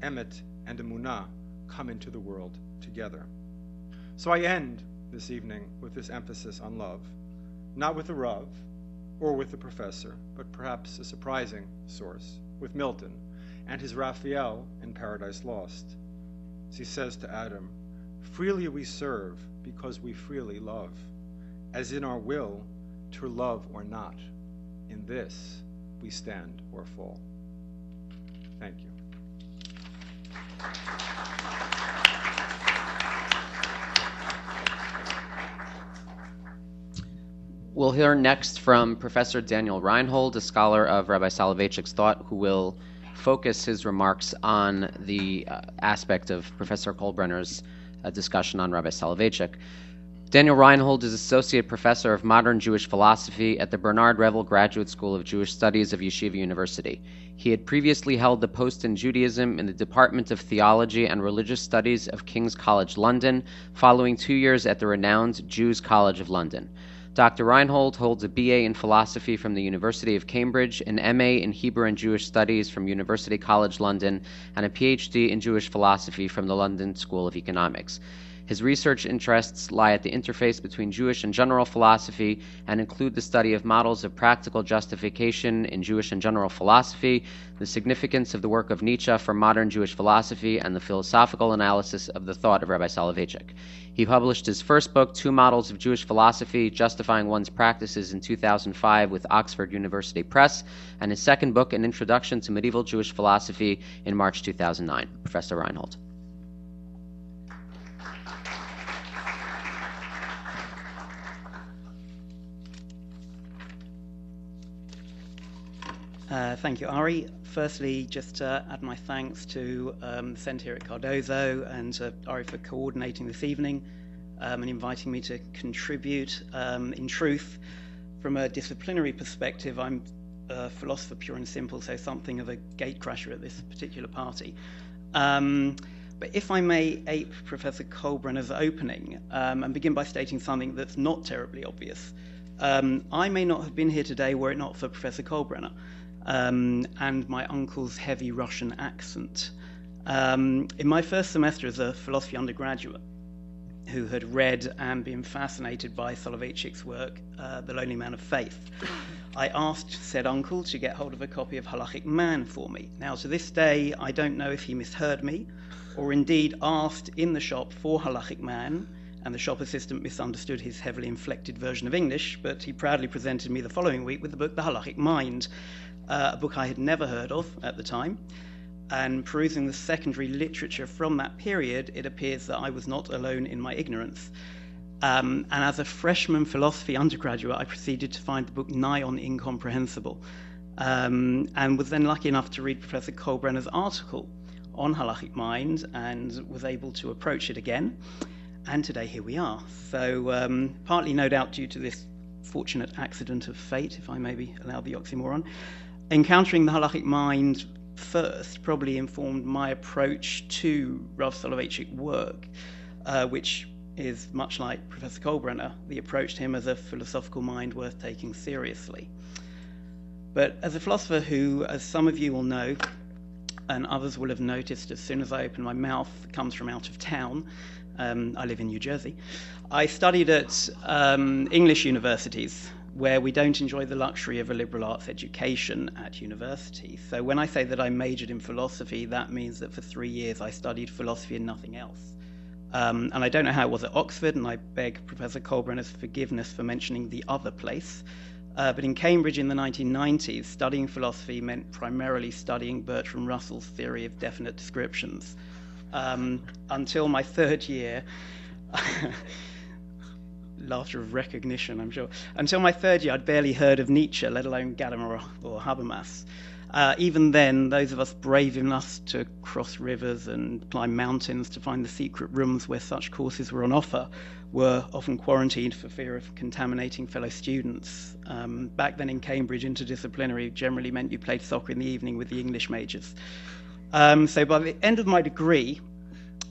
Emet and emunah come into the world together. So I end this evening with this emphasis on love, not with the Rav or with the professor, but perhaps a surprising source, with Milton and his Raphael in Paradise Lost. As he says to Adam, freely we serve because we freely love, as in our will to love or not. In this we stand or fall. Thank you. We'll hear next from Professor Daniel Reinhold, a scholar of Rabbi Soloveitchik's thought, who will focus his remarks on the aspect of Professor Kohlbrenner's discussion on Rabbi Soloveitchik. Daniel Reinhold is Associate Professor of Modern Jewish Philosophy at the Bernard Revel Graduate School of Jewish Studies of Yeshiva University. He had previously held the post in Judaism in the Department of Theology and Religious Studies of King's College London, following 2 years at the renowned Jews College of London. Dr. Reinhold holds a BA in Philosophy from the University of Cambridge, an MA in Hebrew and Jewish Studies from University College London, and a PhD in Jewish Philosophy from the London School of Economics. His research interests lie at the interface between Jewish and general philosophy and include the study of models of practical justification in Jewish and general philosophy, the significance of the work of Nietzsche for modern Jewish philosophy, and the philosophical analysis of the thought of Rabbi Soloveitchik. He published his first book, Two Models of Jewish Philosophy, Justifying One's Practices, in 2005 with Oxford University Press, and his second book, An Introduction to Medieval Jewish Philosophy, in March 2009. Professor Reinhold. Thank you, Ari. Firstly, just to add my thanks to the Centre here at Cardozo and Ari for coordinating this evening and inviting me to contribute. In truth, from a disciplinary perspective, I'm a philosopher pure and simple, so something of a gatecrasher at this particular party. But if I may ape Professor Kohlbrenner's opening and begin by stating something that's not terribly obvious. I may not have been here today were it not for Professor Kohlbrenner. And my uncle's heavy Russian accent. In my first semester as a philosophy undergraduate, who had read and been fascinated by Soloveitchik's work, The Lonely Man of Faith, I asked said uncle to get hold of a copy of Halachic Man for me. Now, to this day, I don't know if he misheard me, or indeed asked in the shop for Halachic Man, and the shop assistant misunderstood his heavily inflected version of English, but he proudly presented me the following week with the book The Halachic Mind, a book I had never heard of at the time. And perusing the secondary literature from that period, it appears that I was not alone in my ignorance. And as a freshman philosophy undergraduate, I proceeded to find the book nigh on incomprehensible, and was then lucky enough to read Professor Kohlbrenner's article on Halachic Mind and was able to approach it again. And today here we are. So partly no doubt due to this fortunate accident of fate, if I may be allowed the oxymoron, encountering the Halachic Mind first probably informed my approach to Rav Soloveitchik work, which is much like Professor Kohlbrenner, the approach to him as a philosophical mind worth taking seriously. But as a philosopher who, as some of you will know, and others will have noticed as soon as I open my mouth, comes from out of town, I live in New Jersey. I studied at English universities, where we don't enjoy the luxury of a liberal arts education at university. So when I say that I majored in philosophy, that means that for 3 years I studied philosophy and nothing else. And I don't know how it was at Oxford, and I beg Professor Kolbrenner's forgiveness for mentioning the other place. But in Cambridge in the 1990s, studying philosophy meant primarily studying Bertrand Russell's theory of definite descriptions. Until my third year, laughter of recognition, I'm sure. Until my third year, I'd barely heard of Nietzsche, let alone Gadamer or Habermas. Even then, those of us brave enough to cross rivers and climb mountains to find the secret rooms where such courses were on offer were often quarantined for fear of contaminating fellow students. Back then in Cambridge, interdisciplinary generally meant you played soccer in the evening with the English majors. So by the end of my degree,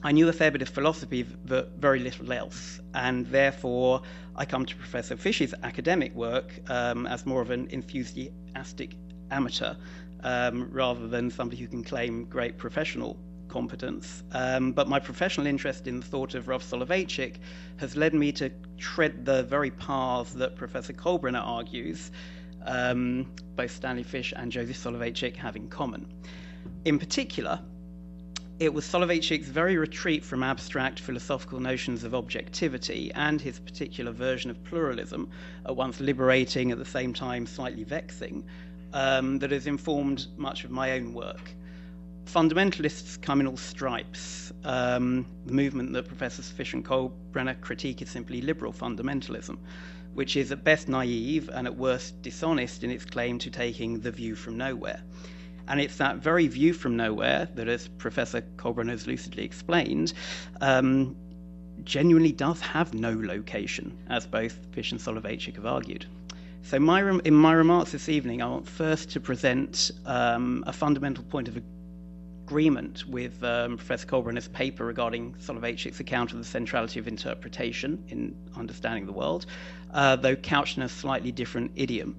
I knew a fair bit of philosophy, but very little else, and therefore I come to Professor Fish's academic work as more of an enthusiastic amateur rather than somebody who can claim great professional competence. But my professional interest in the thought of Rav Soloveitchik has led me to tread the very paths that Professor Kolbrenner argues both Stanley Fish and Joseph Soloveitchik have in common. In particular, it was Soloveitchik's very retreat from abstract philosophical notions of objectivity and his particular version of pluralism, at once liberating, at the same time slightly vexing, that has informed much of my own work. Fundamentalists come in all stripes. The movement that Professors Fish and Kolbrenner critique is simply liberal fundamentalism, which is at best naive and at worst dishonest in its claim to taking the view from nowhere. And it's that very view from nowhere that, as Professor Kolbrenner has lucidly explained, genuinely does have no location, as both Fish and Soloveitchik have argued. So in my remarks this evening, I want first to present a fundamental point of agreement with Professor Kolbrenner's paper regarding Soloveitchik's account of the centrality of interpretation in understanding the world, though couched in a slightly different idiom.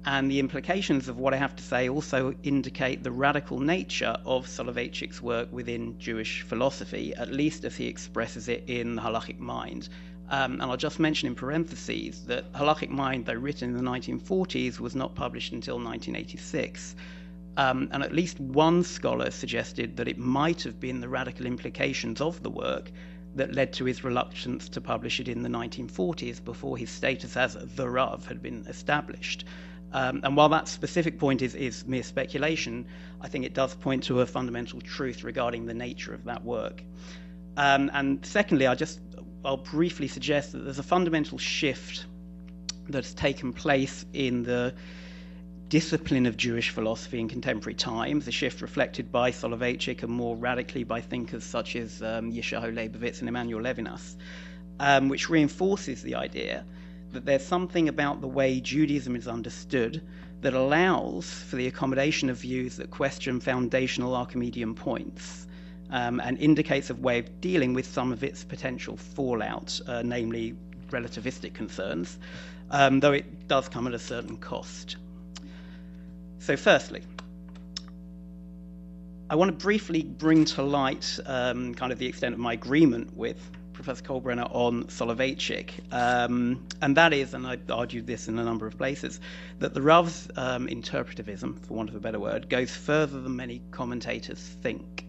And the implications of what I have to say also indicate the radical nature of Soloveitchik's work within Jewish philosophy, at least as he expresses it in the Halachic Mind. And I'll just mention in parentheses that Halachic Mind, though written in the 1940s, was not published until 1986. And at least one scholar suggested that it might have been the radical implications of the work that led to his reluctance to publish it in the 1940s, before his status as the Rav had been established. And while that specific point is mere speculation, I think it does point to a fundamental truth regarding the nature of that work. And secondly, I'll briefly suggest that there's a fundamental shift that's taken place in the discipline of Jewish philosophy in contemporary times, a shift reflected by Soloveitchik and more radically by thinkers such as Yeshayahu Leibovitz and Emmanuel Levinas, which reinforces the idea that there's something about the way Judaism is understood that allows for the accommodation of views that question foundational Archimedean points, and indicates a way of dealing with some of its potential fallout, namely relativistic concerns, though it does come at a certain cost. So firstly, I want to briefly bring to light kind of the extent of my agreement with Professor Kolbrenner on Soloveitchik, and that is, and I argued this in a number of places, that the Rav's interpretivism, for want of a better word, goes further than many commentators think.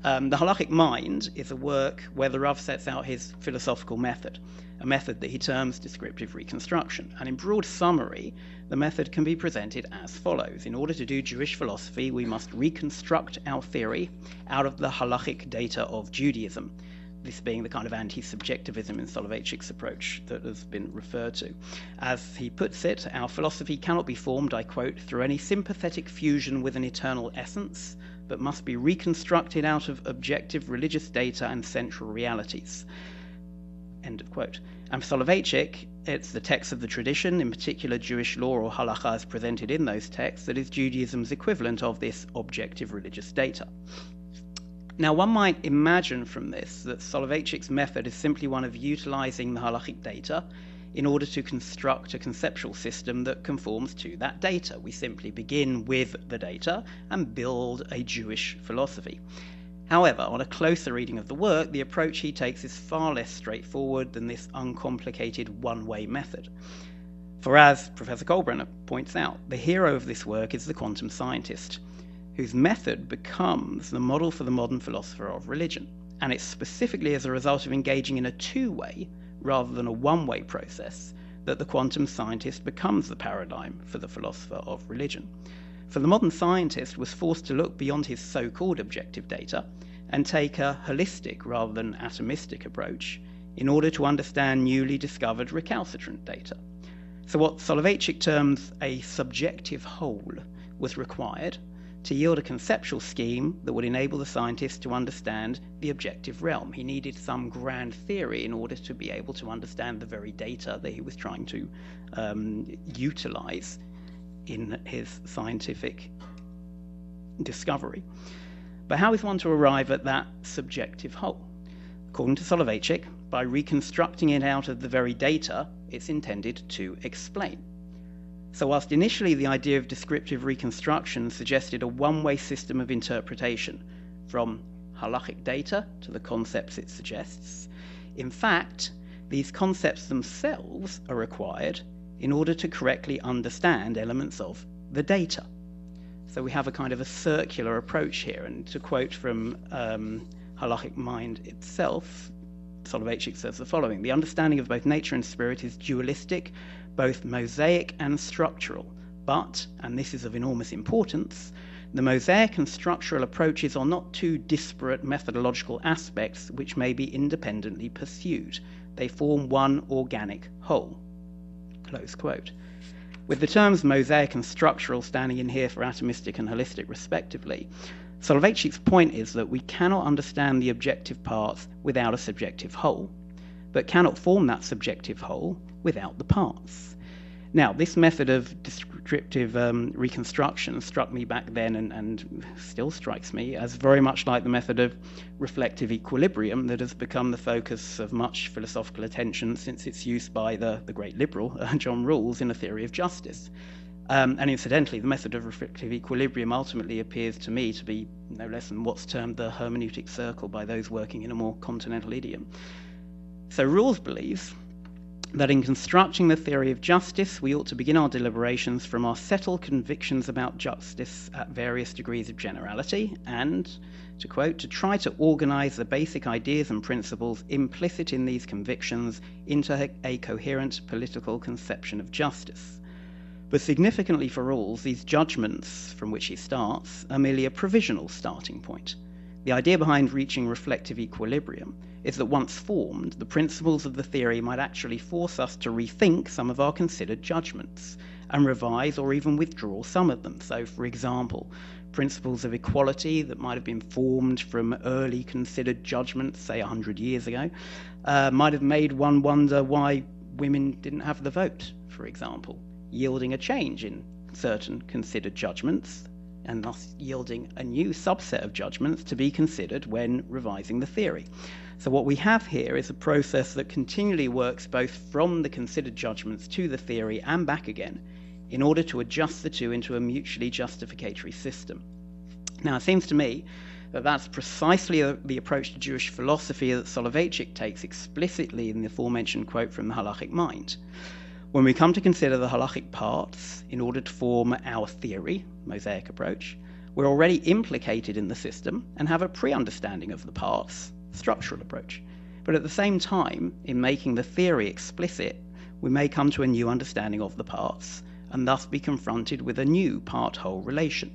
The Halachic Mind is a work where the Rav sets out his philosophical method, a method that he terms descriptive reconstruction. And in broad summary, the method can be presented as follows. In order to do Jewish philosophy, we must reconstruct our theory out of the halachic data of Judaism, this being the kind of anti-subjectivism in Soloveitchik's approach that has been referred to. As he puts it, our philosophy cannot be formed, I quote, through any sympathetic fusion with an eternal essence, but must be reconstructed out of objective religious data and central realities. End of quote. And for Soloveitchik, it's the text of the tradition, in particular Jewish law or halakha as presented in those texts, that is Judaism's equivalent of this objective religious data. Now, one might imagine from this that Soloveitchik's method is simply one of utilizing the halachic data in order to construct a conceptual system that conforms to that data. We simply begin with the data and build a Jewish philosophy. However, on a closer reading of the work, the approach he takes is far less straightforward than this uncomplicated one-way method. For as Professor Kohlbrenner points out, the hero of this work is the quantum scientist, whose method becomes the model for the modern philosopher of religion. And it's specifically as a result of engaging in a two-way rather than a one-way process that the quantum scientist becomes the paradigm for the philosopher of religion. For the modern scientist was forced to look beyond his so-called objective data and take a holistic rather than atomistic approach in order to understand newly discovered recalcitrant data. So what Soloveitchik terms a subjective whole was required to yield a conceptual scheme that would enable the scientist to understand the objective realm. He needed some grand theory in order to be able to understand the very data that he was trying to utilize in his scientific discovery. But how is one to arrive at that subjective whole? According to Soloveitchik, by reconstructing it out of the very data it's intended to explain. So whilst initially the idea of descriptive reconstruction suggested a one-way system of interpretation from halachic data to the concepts it suggests, in fact, these concepts themselves are required in order to correctly understand elements of the data. So we have a kind of a circular approach here, and to quote from Halachic Mind itself, Soloveitchik says the following: the understanding of both nature and spirit is dualistic, both mosaic and structural. But, and this is of enormous importance, the mosaic and structural approaches are not two disparate methodological aspects which may be independently pursued. They form one organic whole. Close quote. With the terms mosaic and structural standing in here for atomistic and holistic respectively, Soloveitchik's point is that we cannot understand the objective parts without a subjective whole, but cannot form that subjective whole without the parts. Now, this method of descriptive reconstruction struck me back then and still strikes me as very much like the method of reflective equilibrium that has become the focus of much philosophical attention since its use by the great liberal John Rawls in A Theory of Justice. And incidentally, the method of reflective equilibrium ultimately appears to me to be no less than what's termed the hermeneutic circle by those working in a more continental idiom. So Rawls believes that in constructing the theory of justice, we ought to begin our deliberations from our settled convictions about justice at various degrees of generality and, to quote, to try to organize the basic ideas and principles implicit in these convictions into a coherent political conception of justice. But significantly for Rawls, these judgments from which he starts are merely a provisional starting point. The idea behind reaching reflective equilibrium is that once formed, the principles of the theory might actually force us to rethink some of our considered judgments and revise or even withdraw some of them. So, for example, principles of equality that might have been formed from early considered judgments, say 100 years ago, might have made one wonder why women didn't have the vote, for example, yielding a change in certain considered judgments and thus yielding a new subset of judgments to be considered when revising the theory. So what we have here is a process that continually works both from the considered judgments to the theory and back again in order to adjust the two into a mutually justificatory system. Now, it seems to me that that's precisely the approach to Jewish philosophy that Soloveitchik takes explicitly in the aforementioned quote from the Halachic Mind. When we come to consider the halachic parts in order to form our theory, mosaic approach, we're already implicated in the system and have a pre-understanding of the parts, structural approach. But at the same time, in making the theory explicit, we may come to a new understanding of the parts and thus be confronted with a new part-whole relation.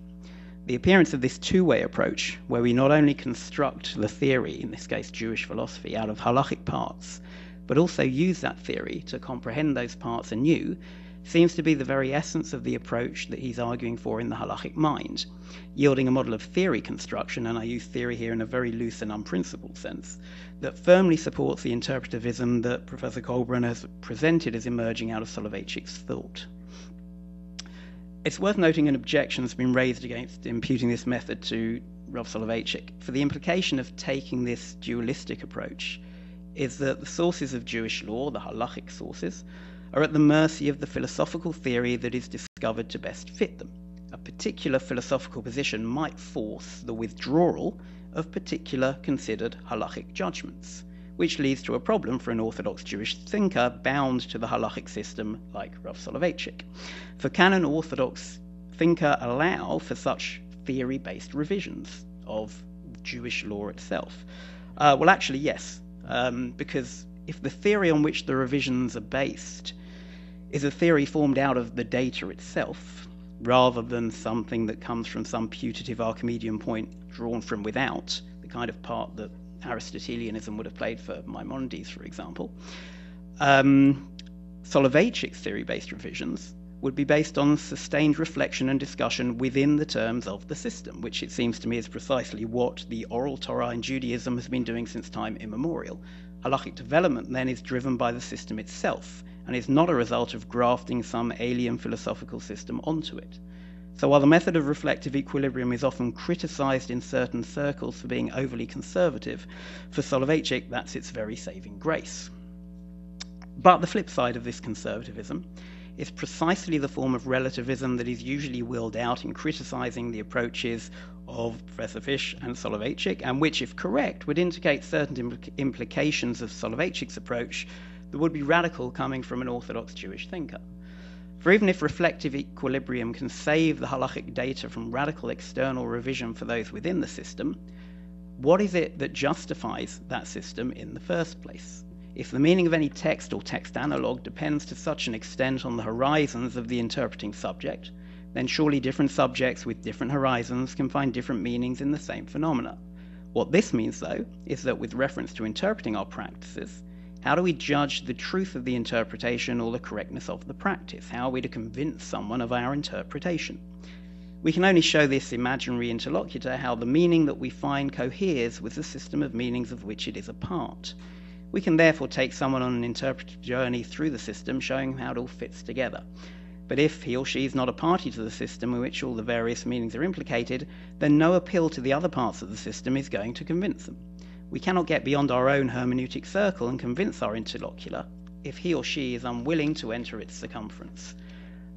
The appearance of this two-way approach, where we not only construct the theory, in this case Jewish philosophy, out of halachic parts, but also use that theory to comprehend those parts anew, seems to be the very essence of the approach that he's arguing for in the Halachic Mind, yielding a model of theory construction, and I use theory here in a very loose and unprincipled sense, that firmly supports the interpretivism that Professor Kohlbrenner has presented as emerging out of Soloveitchik's thought. It's worth noting an objection has been raised against imputing this method to Rav Soloveitchik, for the implication of taking this dualistic approach is that the sources of Jewish law, the halachic sources, are at the mercy of the philosophical theory that is discovered to best fit them. A particular philosophical position might force the withdrawal of particular considered halachic judgments, which leads to a problem for an Orthodox Jewish thinker bound to the halachic system like Rav Soloveitchik. For can an Orthodox thinker allow for such theory-based revisions of Jewish law itself? Well, actually, yes, because if the theory on which the revisions are based is a theory formed out of the data itself, rather than something that comes from some putative Archimedean point drawn from without, the kind of part that Aristotelianism would have played for Maimonides, for example, Soloveitchik's theory-based revisions would be based on sustained reflection and discussion within the terms of the system, which it seems to me is precisely what the oral Torah in Judaism has been doing since time immemorial. Halachic development then is driven by the system itself, and is not a result of grafting some alien philosophical system onto it. So while the method of reflective equilibrium is often criticized in certain circles for being overly conservative, for Soloveitchik that's its very saving grace. But the flip side of this conservatism is precisely the form of relativism that is usually wheeled out in criticizing the approaches of Professor Fish and Soloveitchik, and which, if correct, would indicate certain implications of Soloveitchik's approach that would be radical coming from an Orthodox Jewish thinker. For even if reflective equilibrium can save the halachic data from radical external revision for those within the system, what is it that justifies that system in the first place? If the meaning of any text or text analog depends to such an extent on the horizons of the interpreting subject, then surely different subjects with different horizons can find different meanings in the same phenomena. What this means, though, is that with reference to interpreting our practices, how do we judge the truth of the interpretation or the correctness of the practice? How are we to convince someone of our interpretation? We can only show this imaginary interlocutor how the meaning that we find coheres with the system of meanings of which it is a part. We can therefore take someone on an interpretive journey through the system, showing how it all fits together. But if he or she is not a party to the system in which all the various meanings are implicated, then no appeal to the other parts of the system is going to convince them. We cannot get beyond our own hermeneutic circle and convince our interlocutor if he or she is unwilling to enter its circumference.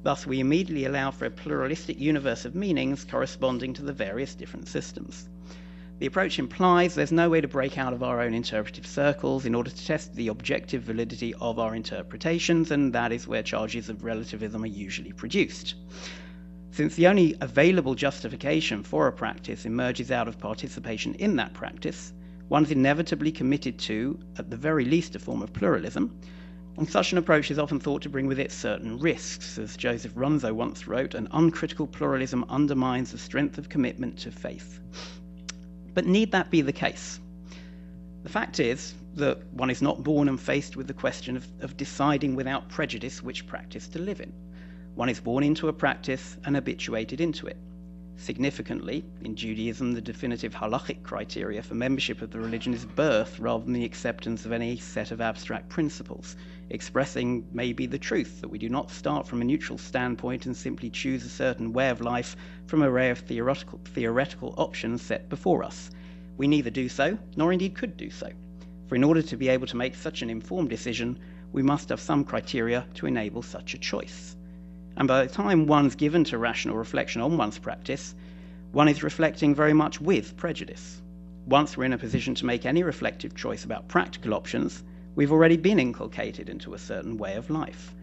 Thus, we immediately allow for a pluralistic universe of meanings corresponding to the various different systems. The approach implies there's no way to break out of our own interpretive circles in order to test the objective validity of our interpretations, and that is where charges of relativism are usually produced. Since the only available justification for a practice emerges out of participation in that practice, one is inevitably committed to, at the very least, a form of pluralism, and such an approach is often thought to bring with it certain risks. As Joseph Runzo once wrote, an uncritical pluralism undermines the strength of commitment to faith. But need that be the case? The fact is that one is not born and faced with the question of deciding without prejudice which practice to live in. One is born into a practice and habituated into it. Significantly, in Judaism, the definitive halachic criteria for membership of the religion is birth rather than the acceptance of any set of abstract principles, expressing maybe the truth that we do not start from a neutral standpoint and simply choose a certain way of life from an array of theoretical options set before us. We neither do so, nor indeed could do so. For in order to be able to make such an informed decision, we must have some criteria to enable such a choice. And by the time one's given to rational reflection on one's practice, one is reflecting very much with prejudice. Once we're in a position to make any reflective choice about practical options, we've already been inculcated into a certain way of life.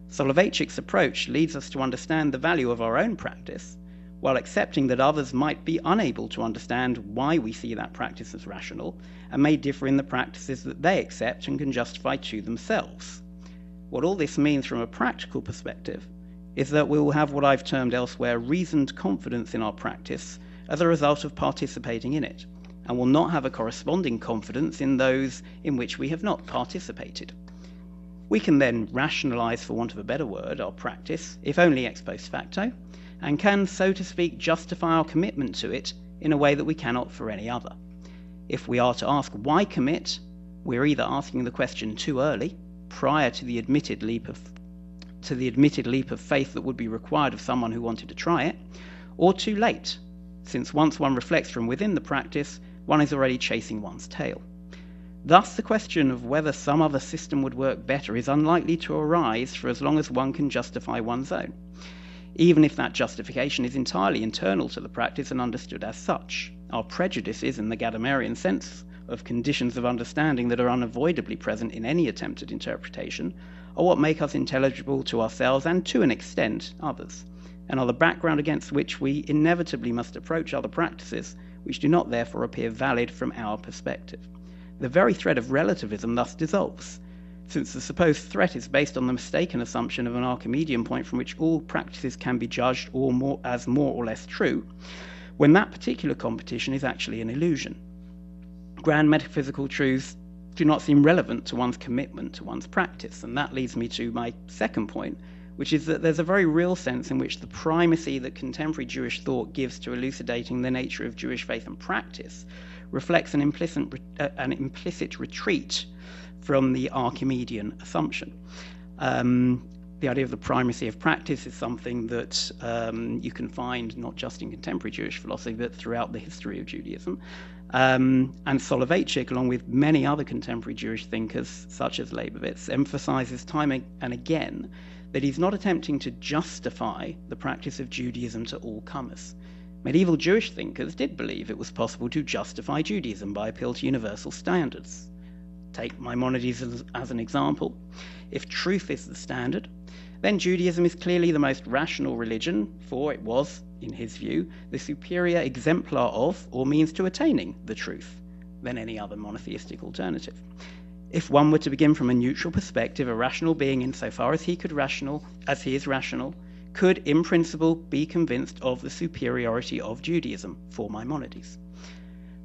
Soloveitchik's approach leads us to understand the value of our own practice, while accepting that others might be unable to understand why we see that practice as rational, and may differ in the practices that they accept and can justify to themselves. What all this means from a practical perspective is that we will have what I've termed elsewhere reasoned confidence in our practice as a result of participating in it, and will not have a corresponding confidence in those in which we have not participated. We can then rationalize, for want of a better word, our practice, if only ex post facto, and can, so to speak, justify our commitment to it in a way that we cannot for any other. If we are to ask why commit, we're either asking the question too early, prior to the admitted leap of faith that would be required of someone who wanted to try it, or too late, since once one reflects from within the practice, one is already chasing one's tail. Thus, the question of whether some other system would work better is unlikely to arise for as long as one can justify one's own, even if that justification is entirely internal to the practice and understood as such. our prejudices in the Gadamerian sense of conditions of understanding that are unavoidably present in any attempt at interpretation, are what make us intelligible to ourselves and, to an extent, others, and are the background against which we inevitably must approach other practices which do not therefore appear valid from our perspective. The very thread of relativism thus dissolves, since the supposed threat is based on the mistaken assumption of an Archimedean point from which all practices can be judged as more or less true, when that particular competition is actually an illusion. Grand metaphysical truths do not seem relevant to one's commitment to one's practice, and that leads me to my second point, which is that there's a very real sense in which the primacy that contemporary Jewish thought gives to elucidating the nature of Jewish faith and practice reflects an implicit retreat from the Archimedean assumption. The idea of the primacy of practice is something that you can find not just in contemporary Jewish philosophy, but throughout the history of Judaism. And Soloveitchik, along with many other contemporary Jewish thinkers, such as Leibowitz, emphasizes time and again that he's not attempting to justify the practice of Judaism to all comers. Medieval Jewish thinkers did believe it was possible to justify Judaism by appeal to universal standards. Take Maimonides as an example. If truth is the standard, then Judaism is clearly the most rational religion, for it was, in his view, the superior exemplar of, or means to attaining, the truth than any other monotheistic alternative. If one were to begin from a neutral perspective, a rational being, insofar as he is rational, could, in principle, be convinced of the superiority of Judaism for Maimonides.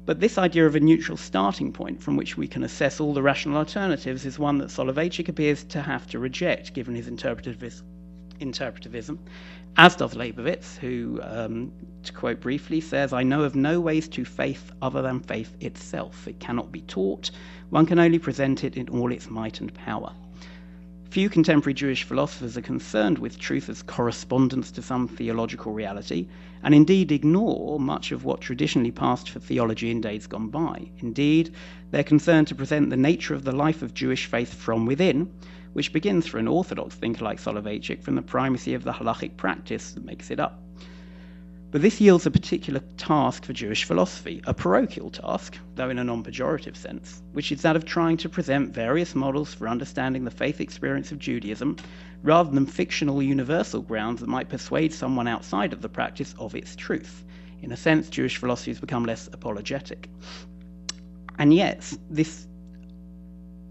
But this idea of a neutral starting point from which we can assess all the rational alternatives is one that Soloveitchik appears to have to reject, given his interpretivism, as does Leibowitz, who, to quote briefly, says, "I know of no ways to faith other than faith itself. It cannot be taught. One can only present it in all its might and power." Few contemporary Jewish philosophers are concerned with truth as correspondence to some theological reality, and indeed ignore much of what traditionally passed for theology in days gone by. Indeed, they're concerned to present the nature of the life of Jewish faith from within, which begins for an orthodox thinker like Soloveitchik from the primacy of the halachic practice that makes it up. But this yields a particular task for Jewish philosophy, a parochial task, though in a non-pejorative sense, which is that of trying to present various models for understanding the faith experience of Judaism, rather than fictional universal grounds that might persuade someone outside of the practice of its truth. In a sense, Jewish philosophy has become less apologetic. And yet, this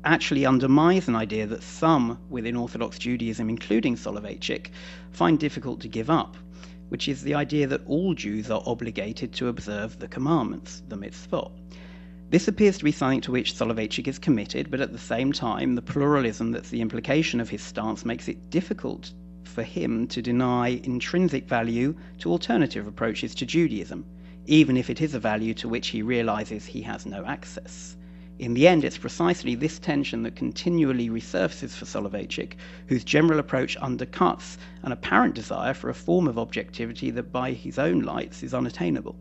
actually undermines an idea that some within Orthodox Judaism, including Soloveitchik, find difficult to give up, which is the idea that all Jews are obligated to observe the commandments, the mitzvot. This appears to be something to which Soloveitchik is committed, but at the same time, the pluralism that's the implication of his stance makes it difficult for him to deny intrinsic value to alternative approaches to Judaism, even if it is a value to which he realizes he has no access. In the end, it's precisely this tension that continually resurfaces for Soloveitchik, whose general approach undercuts an apparent desire for a form of objectivity that by his own lights is unattainable.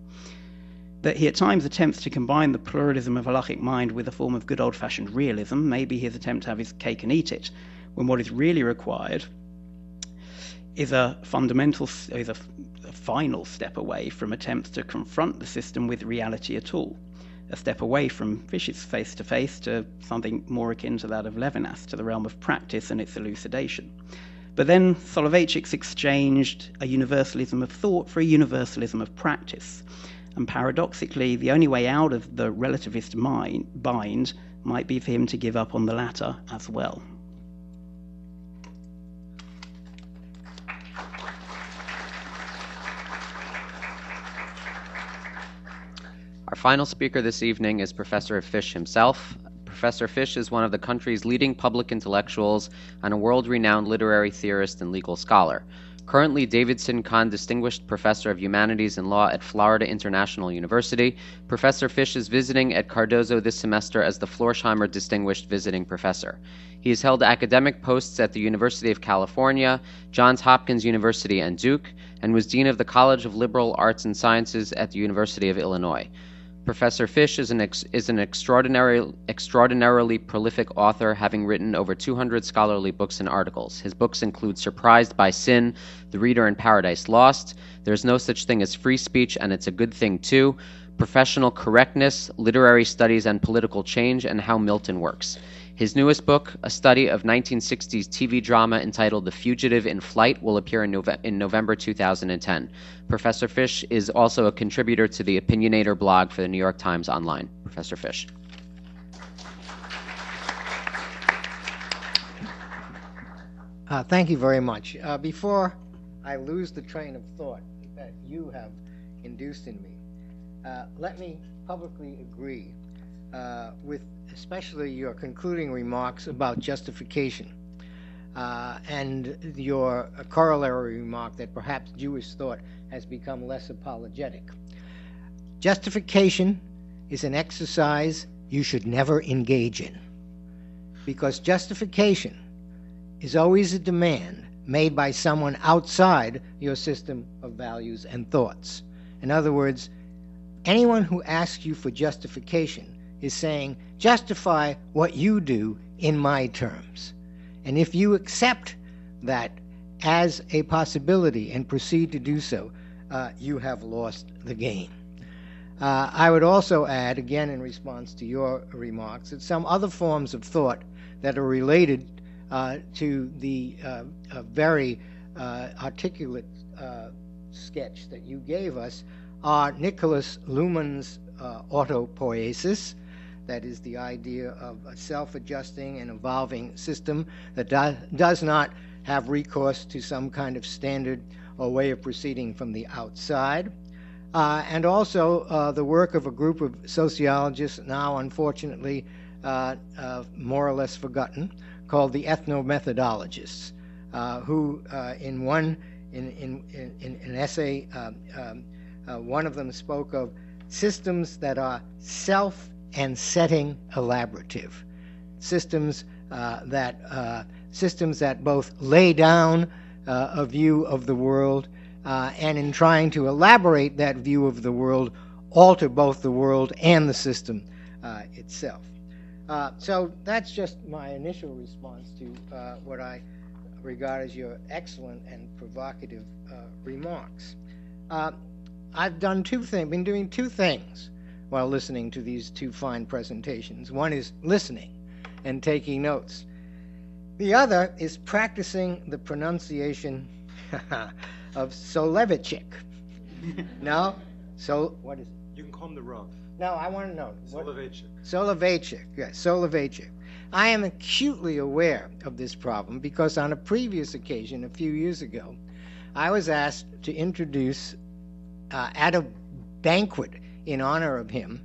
That he at times attempts to combine the pluralism of halachic mind with a form of good old-fashioned realism may be his attempt to have his cake and eat it, when what is really required is a final step away from attempts to confront the system with reality at all. A step away from Fischer's face-to-face to something more akin to that of Levinas, to the realm of practice and its elucidation. But then Soloveitchik's exchanged a universalism of thought for a universalism of practice. And paradoxically, the only way out of the relativist bind might be for him to give up on the latter as well. Our final speaker this evening is Professor Fish himself. Professor Fish is one of the country's leading public intellectuals and a world-renowned literary theorist and legal scholar. Currently Davidson Kahn Distinguished Professor of Humanities and Law at Florida International University, Professor Fish is visiting at Cardozo this semester as the Florsheimmer Distinguished Visiting Professor. He has held academic posts at the University of California, Johns Hopkins University, and Duke, and was Dean of the College of Liberal Arts and Sciences at the University of Illinois. Professor Fish is an extraordinarily prolific author, having written over 200 scholarly books and articles. His books include Surprised by Sin, The Reader in Paradise Lost, There's No Such Thing as Free Speech and It's a Good Thing Too, Professional Correctness, Literary Studies and Political Change, and How Milton Works. His newest book, a study of 1960s TV drama entitled The Fugitive in Flight, will appear in November 2010. Professor Fish is also a contributor to the Opinionator blog for the New York Times Online. Professor Fish. Thank you very much. Before I lose the train of thought that you have induced in me, let me publicly agree with especially your concluding remarks about justification and your corollary remark that perhaps Jewish thought has become less apologetic. Justification is an exercise you should never engage in, because justification is always a demand made by someone outside your system of values and thoughts. In other words, anyone who asks you for justification is saying, justify what you do in my terms. And if you accept that as a possibility and proceed to do so, you have lost the game. I would also add, again in response to your remarks, that some other forms of thought that are related to the very articulate sketch that you gave us are Nicholas Luhmann's autopoiesis, that is the idea of a self-adjusting and evolving system that does not have recourse to some kind of standard or way of proceeding from the outside. And also the work of a group of sociologists, now unfortunately more or less forgotten, called the ethnomethodologists, who in an essay, one of them spoke of systems that are self and setting elaborative, systems that both lay down a view of the world and in trying to elaborate that view of the world, alter both the world and the system itself. So that's just my initial response to what I regard as your excellent and provocative remarks. I've done been doing two things while listening to these two fine presentations. One is listening and taking notes. The other is practicing the pronunciation of Soloveitchik. No? So, what is it? You can call him the Rav. No, I want to know. Soloveitchik. Soloveitchik, yes, Soloveitchik. I am acutely aware of this problem because on a previous occasion, a few years ago, I was asked to introduce at a banquet in honor of him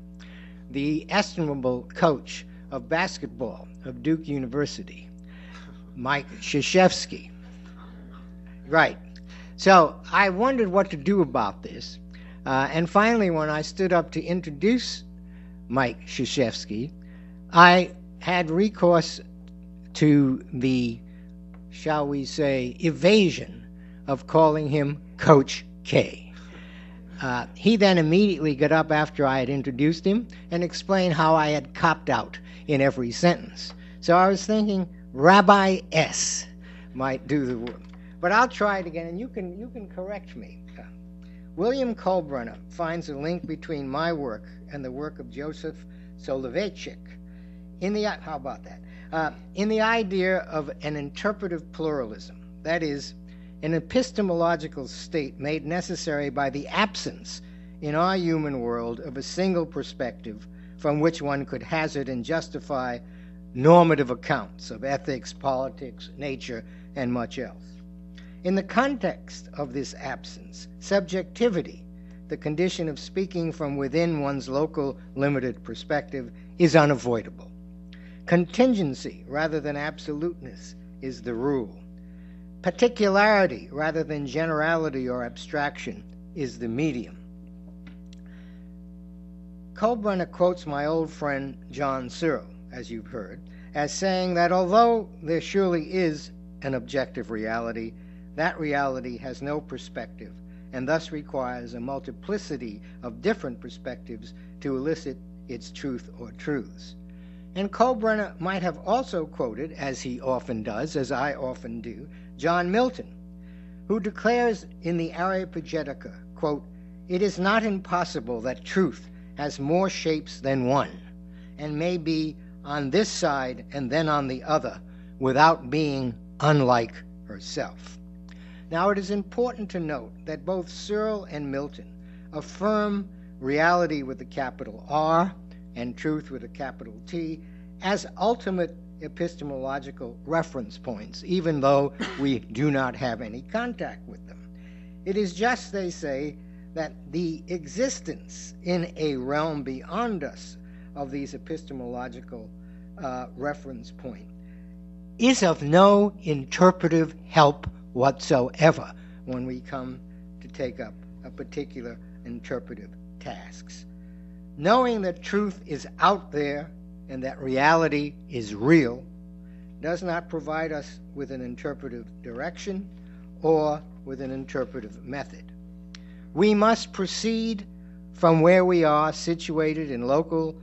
the estimable coach of basketball of Duke University, Mike Krzyzewski. Right. So I wondered what to do about this. And finally, when I stood up to introduce Mike Krzyzewski, I had recourse to the, shall we say, evasion of calling him Coach K. He then immediately got up after I had introduced him and explained how I had copped out in every sentence. So I was thinking Rabbi S might do the work. But I'll try it again, and you can correct me. William Kohlbrenner finds a link between my work and the work of Joseph Soloveitchik in the, how about that? In the idea of an interpretive pluralism, that is, an epistemological state made necessary by the absence in our human world of a single perspective from which one could hazard and justify normative accounts of ethics, politics, nature, and much else. In the context of this absence, subjectivity, the condition of speaking from within one's local limited perspective, is unavoidable. Contingency rather than absoluteness is the rule. Particularity rather than generality or abstraction is the medium. Kohlbrenner quotes my old friend John Searle, as you've heard, as saying that although there surely is an objective reality, that reality has no perspective and thus requires a multiplicity of different perspectives to elicit its truth or truths. And Kohlbrenner might have also quoted, as he often does, as I often do, John Milton, who declares in the Areopagitica, quote, "It is not impossible that truth has more shapes than one, and may be on this side and then on the other, without being unlike herself. Now, it is important to note that both Searle and Milton affirm reality with a capital R and truth with a capital T as ultimate epistemological reference points, even though we do not have any contact with them. It is just, they say, that the existence in a realm beyond us of these epistemological reference points is of no interpretive help whatsoever when we come to take up a particular interpretive tasks. Knowing that truth is out there and that reality is real does not provide us with an interpretive direction or with an interpretive method. We must proceed from where we are situated in local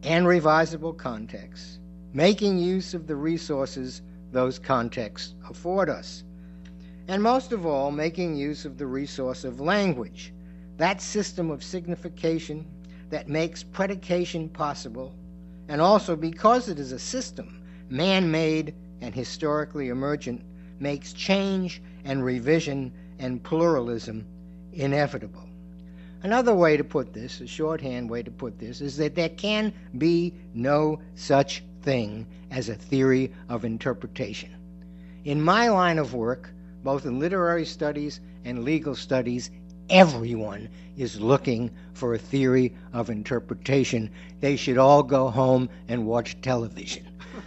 and revisable contexts, making use of the resources those contexts afford us. And most of all, making use of the resource of language, that system of signification that makes predication possible, and also, because it is a system, man-made and historically emergent, makes change and revision and pluralism inevitable. Another way to put this, a shorthand way to put this, is that there can be no such thing as a theory of interpretation. In my line of work, both in literary studies and legal studies, everyone is looking for a theory of interpretation. They should all go home and watch television.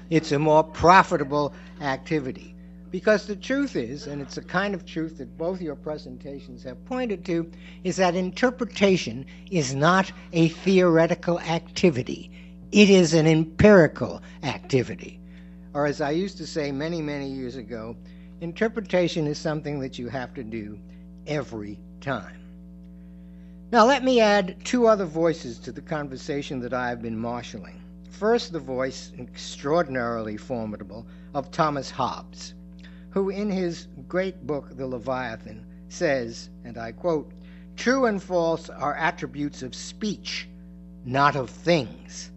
It's a more profitable activity. Because the truth is, and it's a kind of truth that both your presentations have pointed to, is that interpretation is not a theoretical activity. It is an empirical activity. Or as I used to say many, many years ago, interpretation is something that you have to do every time. Now let me add two other voices to the conversation that I have been marshaling. First, the voice, extraordinarily formidable, of Thomas Hobbes, who in his great book, The Leviathan, says, and I quote, "True and false are attributes of speech, not of things.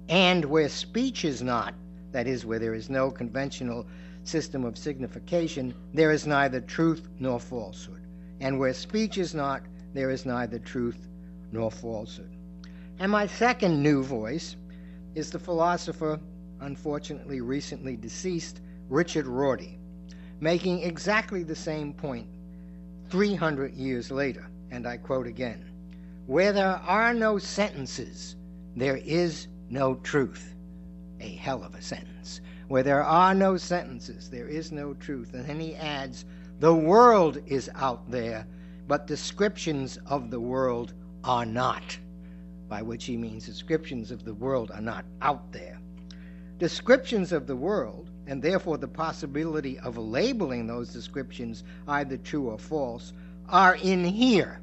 And where speech is not, that is, where there is no conventional system of signification, there is neither truth nor falsehood. And where speech is not, there is neither truth nor falsehood." And my second new voice is the philosopher, unfortunately recently deceased, Richard Rorty, making exactly the same point 300 years later, and I quote again, "Where there are no sentences, there is no truth." A hell of a sentence. Where there are no sentences, there is no truth. And then he adds, "The world is out there, but descriptions of the world are not," by which he means descriptions of the world are not out there. Descriptions of the world, and therefore the possibility of labeling those descriptions either true or false, are in here.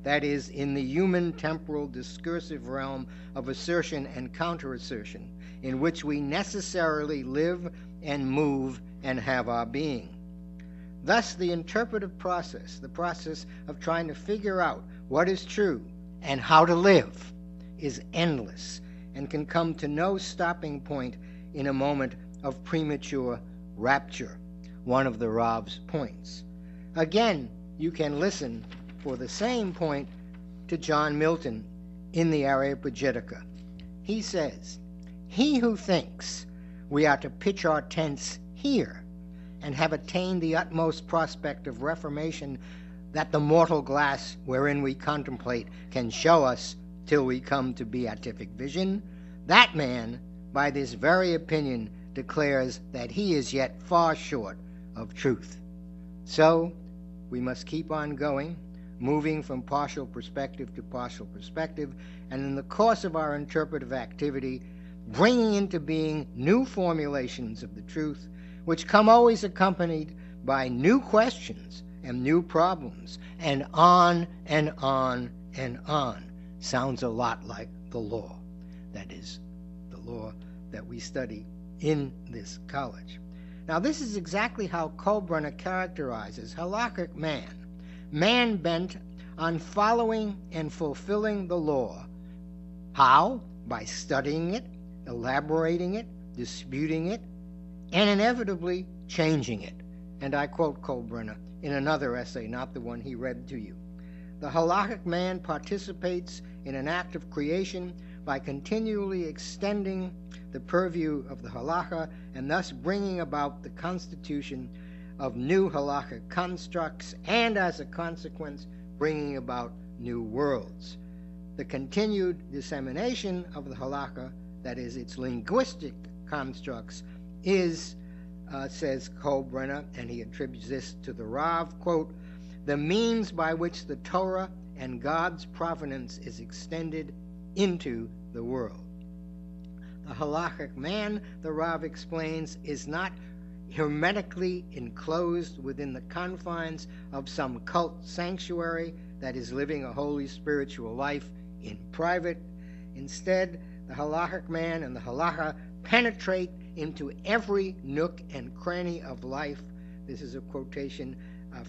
That is, in the human temporal discursive realm of assertion and counter-assertion, in which we necessarily live and move and have our being. Thus, the interpretive process, the process of trying to figure out what is true and how to live, is endless and can come to no stopping point in a moment of premature rapture, one of the Rav's points. Again, you can listen for the same point to John Milton in the Areopagitica. He says, "He who thinks we are to pitch our tents here and have attained the utmost prospect of reformation that the mortal glass wherein we contemplate can show us till we come to beatific vision, that man, by this very opinion, declares that he is yet far short of truth." So, we must keep on going, moving from partial perspective to partial perspective, and in the course of our interpretive activity, bringing into being new formulations of the truth, which come always accompanied by new questions and new problems, and on and on and on. Sounds a lot like the law. That is, the law that we study in this college. Now, this is exactly how Kohlbrenner characterizes halakhic man bent on following and fulfilling the law How? By studying it, elaborating it, disputing it, and inevitably changing it. And I quote Kolbrenner in another essay, not the one he read to you. The halakhic man participates in an act of creation by continually extending the purview of the halakha and thus bringing about the constitution of new halakhic constructs and, as a consequence, bringing about new worlds. The continued dissemination of the halakha, that is, its linguistic constructs, is, says Kolbrenner, and he attributes this to the Rav, quote, the means by which the Torah and God's providence is extended into the world. The halakhic man, the Rav explains, is not hermetically enclosed within the confines of some cult sanctuary that is living a holy spiritual life in private. Instead, the halakhic man and the halakha penetrate into every nook and cranny of life. This is a quotation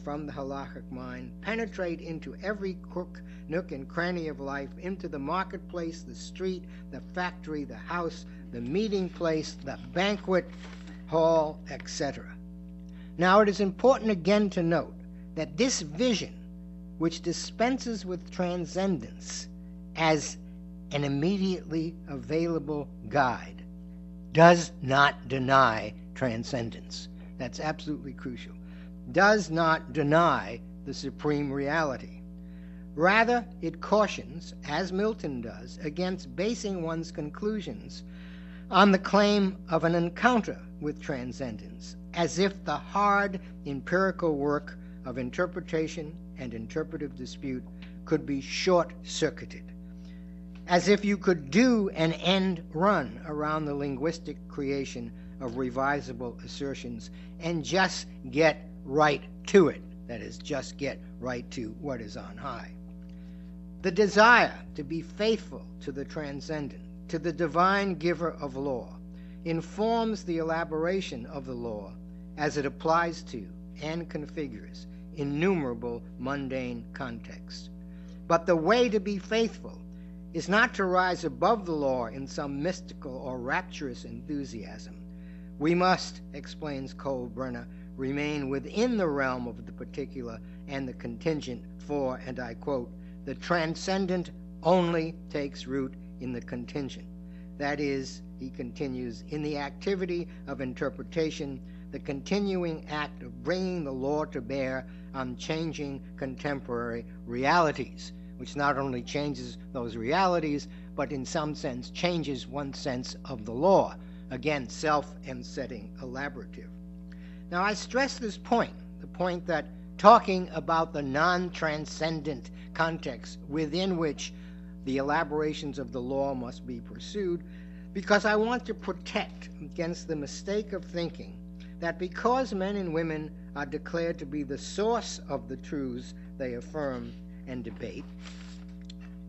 from the halakhic mind. Penetrate into every nook and cranny of life, into the marketplace, the street, the factory, the house, the meeting place, the banquet hall, etc. Now, it is important again to note that this vision, which dispenses with transcendence as an immediately available guide, does not deny transcendence. That's absolutely crucial. Does not deny the supreme reality. Rather, it cautions, as Milton does, against basing one's conclusions on the claim of an encounter with transcendence, as if the hard empirical work of interpretation and interpretive dispute could be short-circuited, as if you could do an end run around the linguistic creation of revisable assertions and just get right to it, that is, just get right to what is on high. The desire to be faithful to the transcendent, to the divine giver of law, informs the elaboration of the law as it applies to and configures innumerable mundane contexts. But the way to be faithful is not to rise above the law in some mystical or rapturous enthusiasm. We must, explains Kolbrenner, remain within the realm of the particular and the contingent, for, and I quote, the transcendent only takes root in the contingent. That is, he continues, in the activity of interpretation, the continuing act of bringing the law to bear on changing contemporary realities, which not only changes those realities, but in some sense changes one's sense of the law. Again, self and setting elaborative. Now, I stress this point, the point that talking about the non-transcendent context within which the elaborations of the law must be pursued, because I want to protect against the mistake of thinking that because men and women are declared to be the source of the truths they affirm and debate,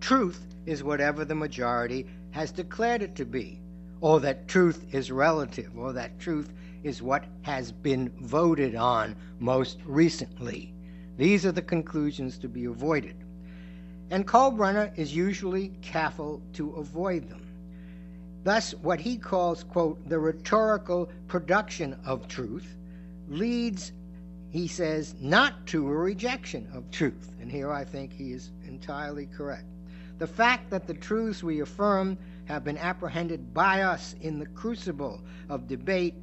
truth is whatever the majority has declared it to be, or that truth is relative, or that truth is what has been voted on most recently. These are the conclusions to be avoided. And Kolbrenner is usually careful to avoid them. Thus, what he calls, quote, the rhetorical production of truth leads, he says, not to a rejection of truth. And here I think he is entirely correct. The fact that the truths we affirm have been apprehended by us in the crucible of debate,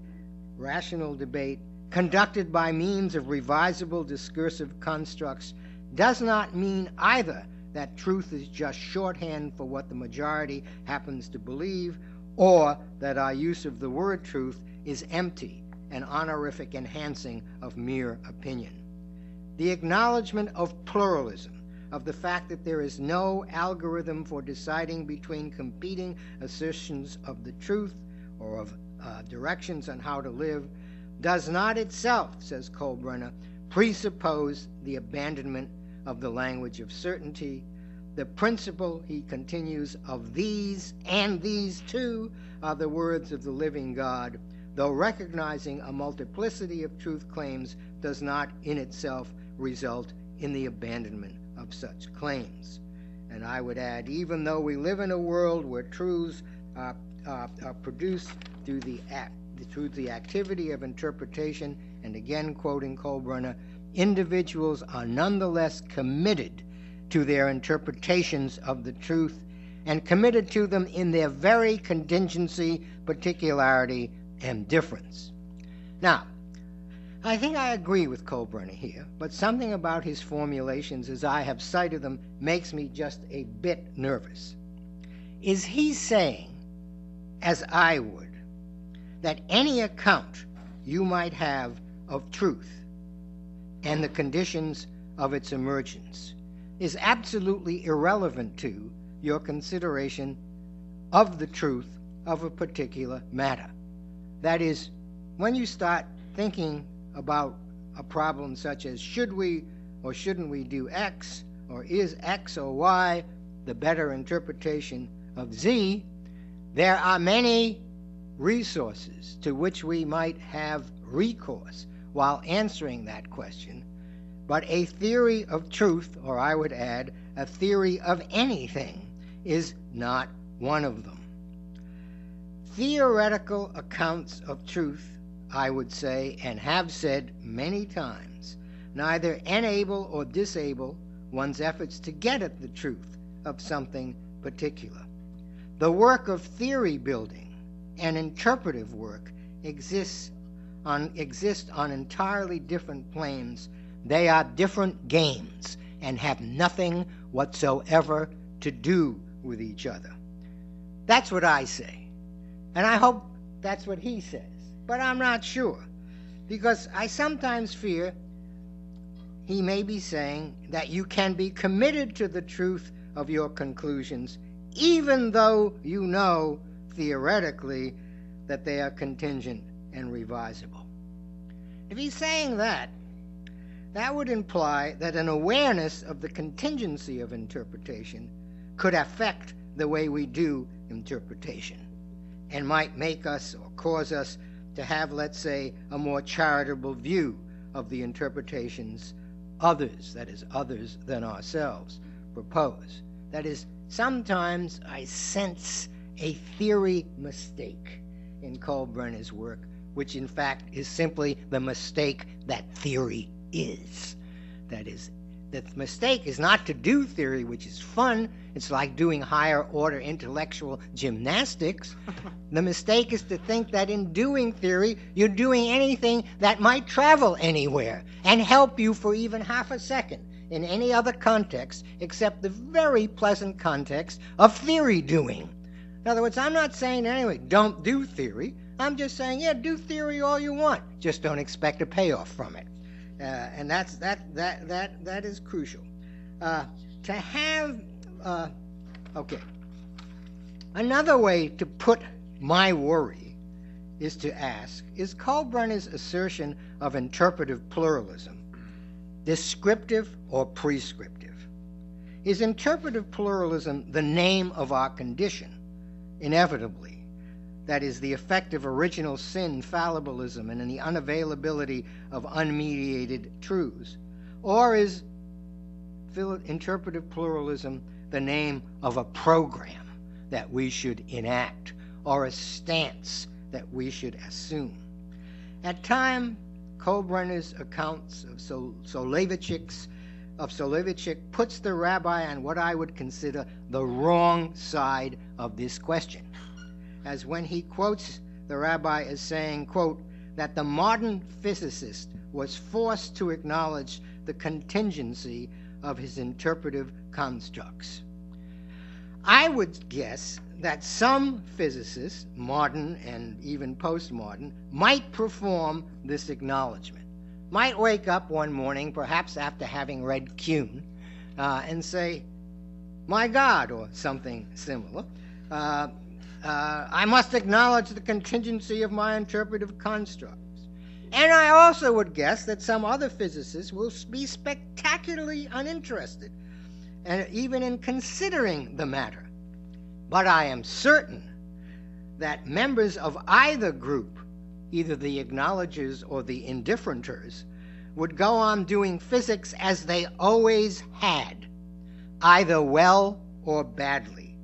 rational debate, conducted by means of revisable discursive constructs, does not mean either that truth is just shorthand for what the majority happens to believe, or that our use of the word truth is empty and honorific enhancing of mere opinion. The acknowledgement of pluralism, of the fact that there is no algorithm for deciding between competing assertions of the truth or of directions on how to live, does not itself, says Kolbrenner, presuppose the abandonment of the language of certainty. The principle, he continues, of these and these too are the words of the living God, though recognizing a multiplicity of truth claims does not in itself result in the abandonment of such claims. And I would add, even though we live in a world where truths are produced through the activity of interpretation, and again quoting Kohlbrenner, individuals are nonetheless committed to their interpretations of the truth and committed to them in their very contingency, particularity, and difference. Now, I think I agree with Kohlbrenner here, but something about his formulations as I have cited them makes me just a bit nervous. Is he saying, as I would, that any account you might have of truth and the conditions of its emergence is absolutely irrelevant to your consideration of the truth of a particular matter? That is, when you start thinking about a problem such as should we or shouldn't we do X, or is X or Y the better interpretation of Z, there are many resources to which we might have recourse while answering that question, but a theory of truth, or I would add, a theory of anything, is not one of them. Theoretical accounts of truth, I would say, and have said many times, neither enable or disable one's efforts to get at the truth of something particular. The work of theory building and interpretive work exist on entirely different planes. They are different games and have nothing whatsoever to do with each other. That's what I say. And I hope that's what he says. But I'm not sure, because I sometimes fear he may be saying that you can be committed to the truth of your conclusions even though you know theoretically that they are contingent and revisable. If he's saying that, that would imply that an awareness of the contingency of interpretation could affect the way we do interpretation and might make us or cause us to have, let's say, a more charitable view of the interpretations others, that is, others than ourselves, propose. That is, sometimes I sense a theory mistake in Kohlbrenner's work, which in fact is simply the mistake that theory is. That is, the mistake is not to do theory, which is fun. It's like doing higher order intellectual gymnastics. The mistake is to think that in doing theory, you're doing anything that might travel anywhere and help you for even half a second in any other context except the very pleasant context of theory doing. In other words, I'm not saying anyway, don't do theory. I'm just saying, yeah, do theory all you want. Just don't expect a payoff from it. And that is crucial. To have, okay. Another way to put my worry is to ask, is Kohlbrenner's assertion of interpretive pluralism descriptive or prescriptive? Is interpretive pluralism the name of our condition, inevitably? That is, the effect of original sin, fallibilism, and the unavailability of unmediated truths? Or is interpretive pluralism the name of a program that we should enact, or a stance that we should assume? At times, Kohlbrenner's accounts of Soloveitchik puts the rabbi on what I would consider the wrong side of this question, as when he quotes the rabbi as saying, quote, that the modern physicist was forced to acknowledge the contingency of his interpretive constructs. I would guess that some physicists, modern and even postmodern, might perform this acknowledgement, might wake up one morning, perhaps after having read Kuhn, and say, my God, or something similar, I must acknowledge the contingency of my interpretive constructs. And I also would guess that some other physicists will be spectacularly uninterested, and even in considering the matter. But I am certain that members of either group, either the acknowledgers or the indifferenters, would go on doing physics as they always had, either well or badly,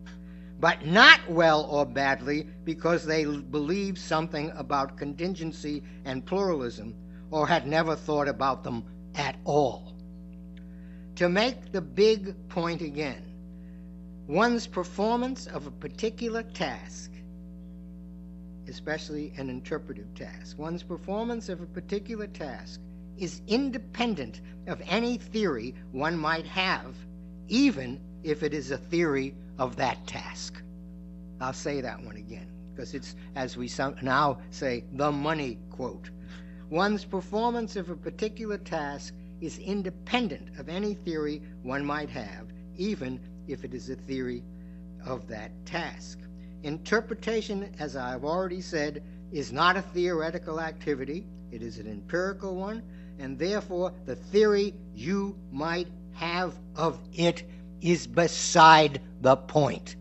but not well or badly because they believe something about contingency and pluralism or had never thought about them at all. To make the big point again, one's performance of a particular task, especially an interpretive task, one's performance of a particular task is independent of any theory one might have, even if it is a theory of that task. I'll say that one again, because it's, as we now say, the money quote. One's performance of a particular task is independent of any theory one might have, even if it is a theory of that task. Interpretation, as I've already said, is not a theoretical activity. It is an empirical one, and therefore the theory you might have of it is beside the point.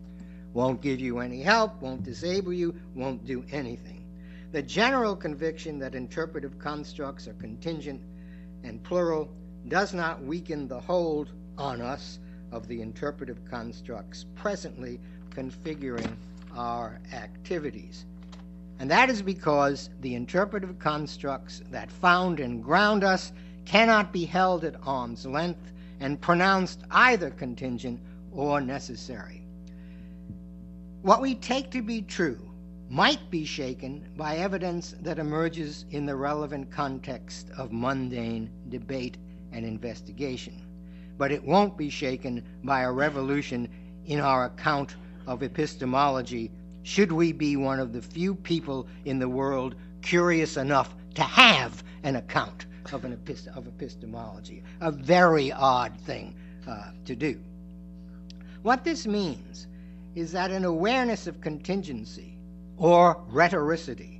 Won't give you any help, won't disable you, won't do anything. The general conviction that interpretive constructs are contingent and plural does not weaken the hold on us of the interpretive constructs presently configuring our activities. And that is because the interpretive constructs that found and ground us cannot be held at arm's length and pronounced either contingent or necessary. What we take to be true might be shaken by evidence that emerges in the relevant context of mundane debate and investigation, but it won't be shaken by a revolution in our account of epistemology, should we be one of the few people in the world curious enough to have an account of epistemology. A very odd thing to do. What this means is that an awareness of contingency or rhetoricity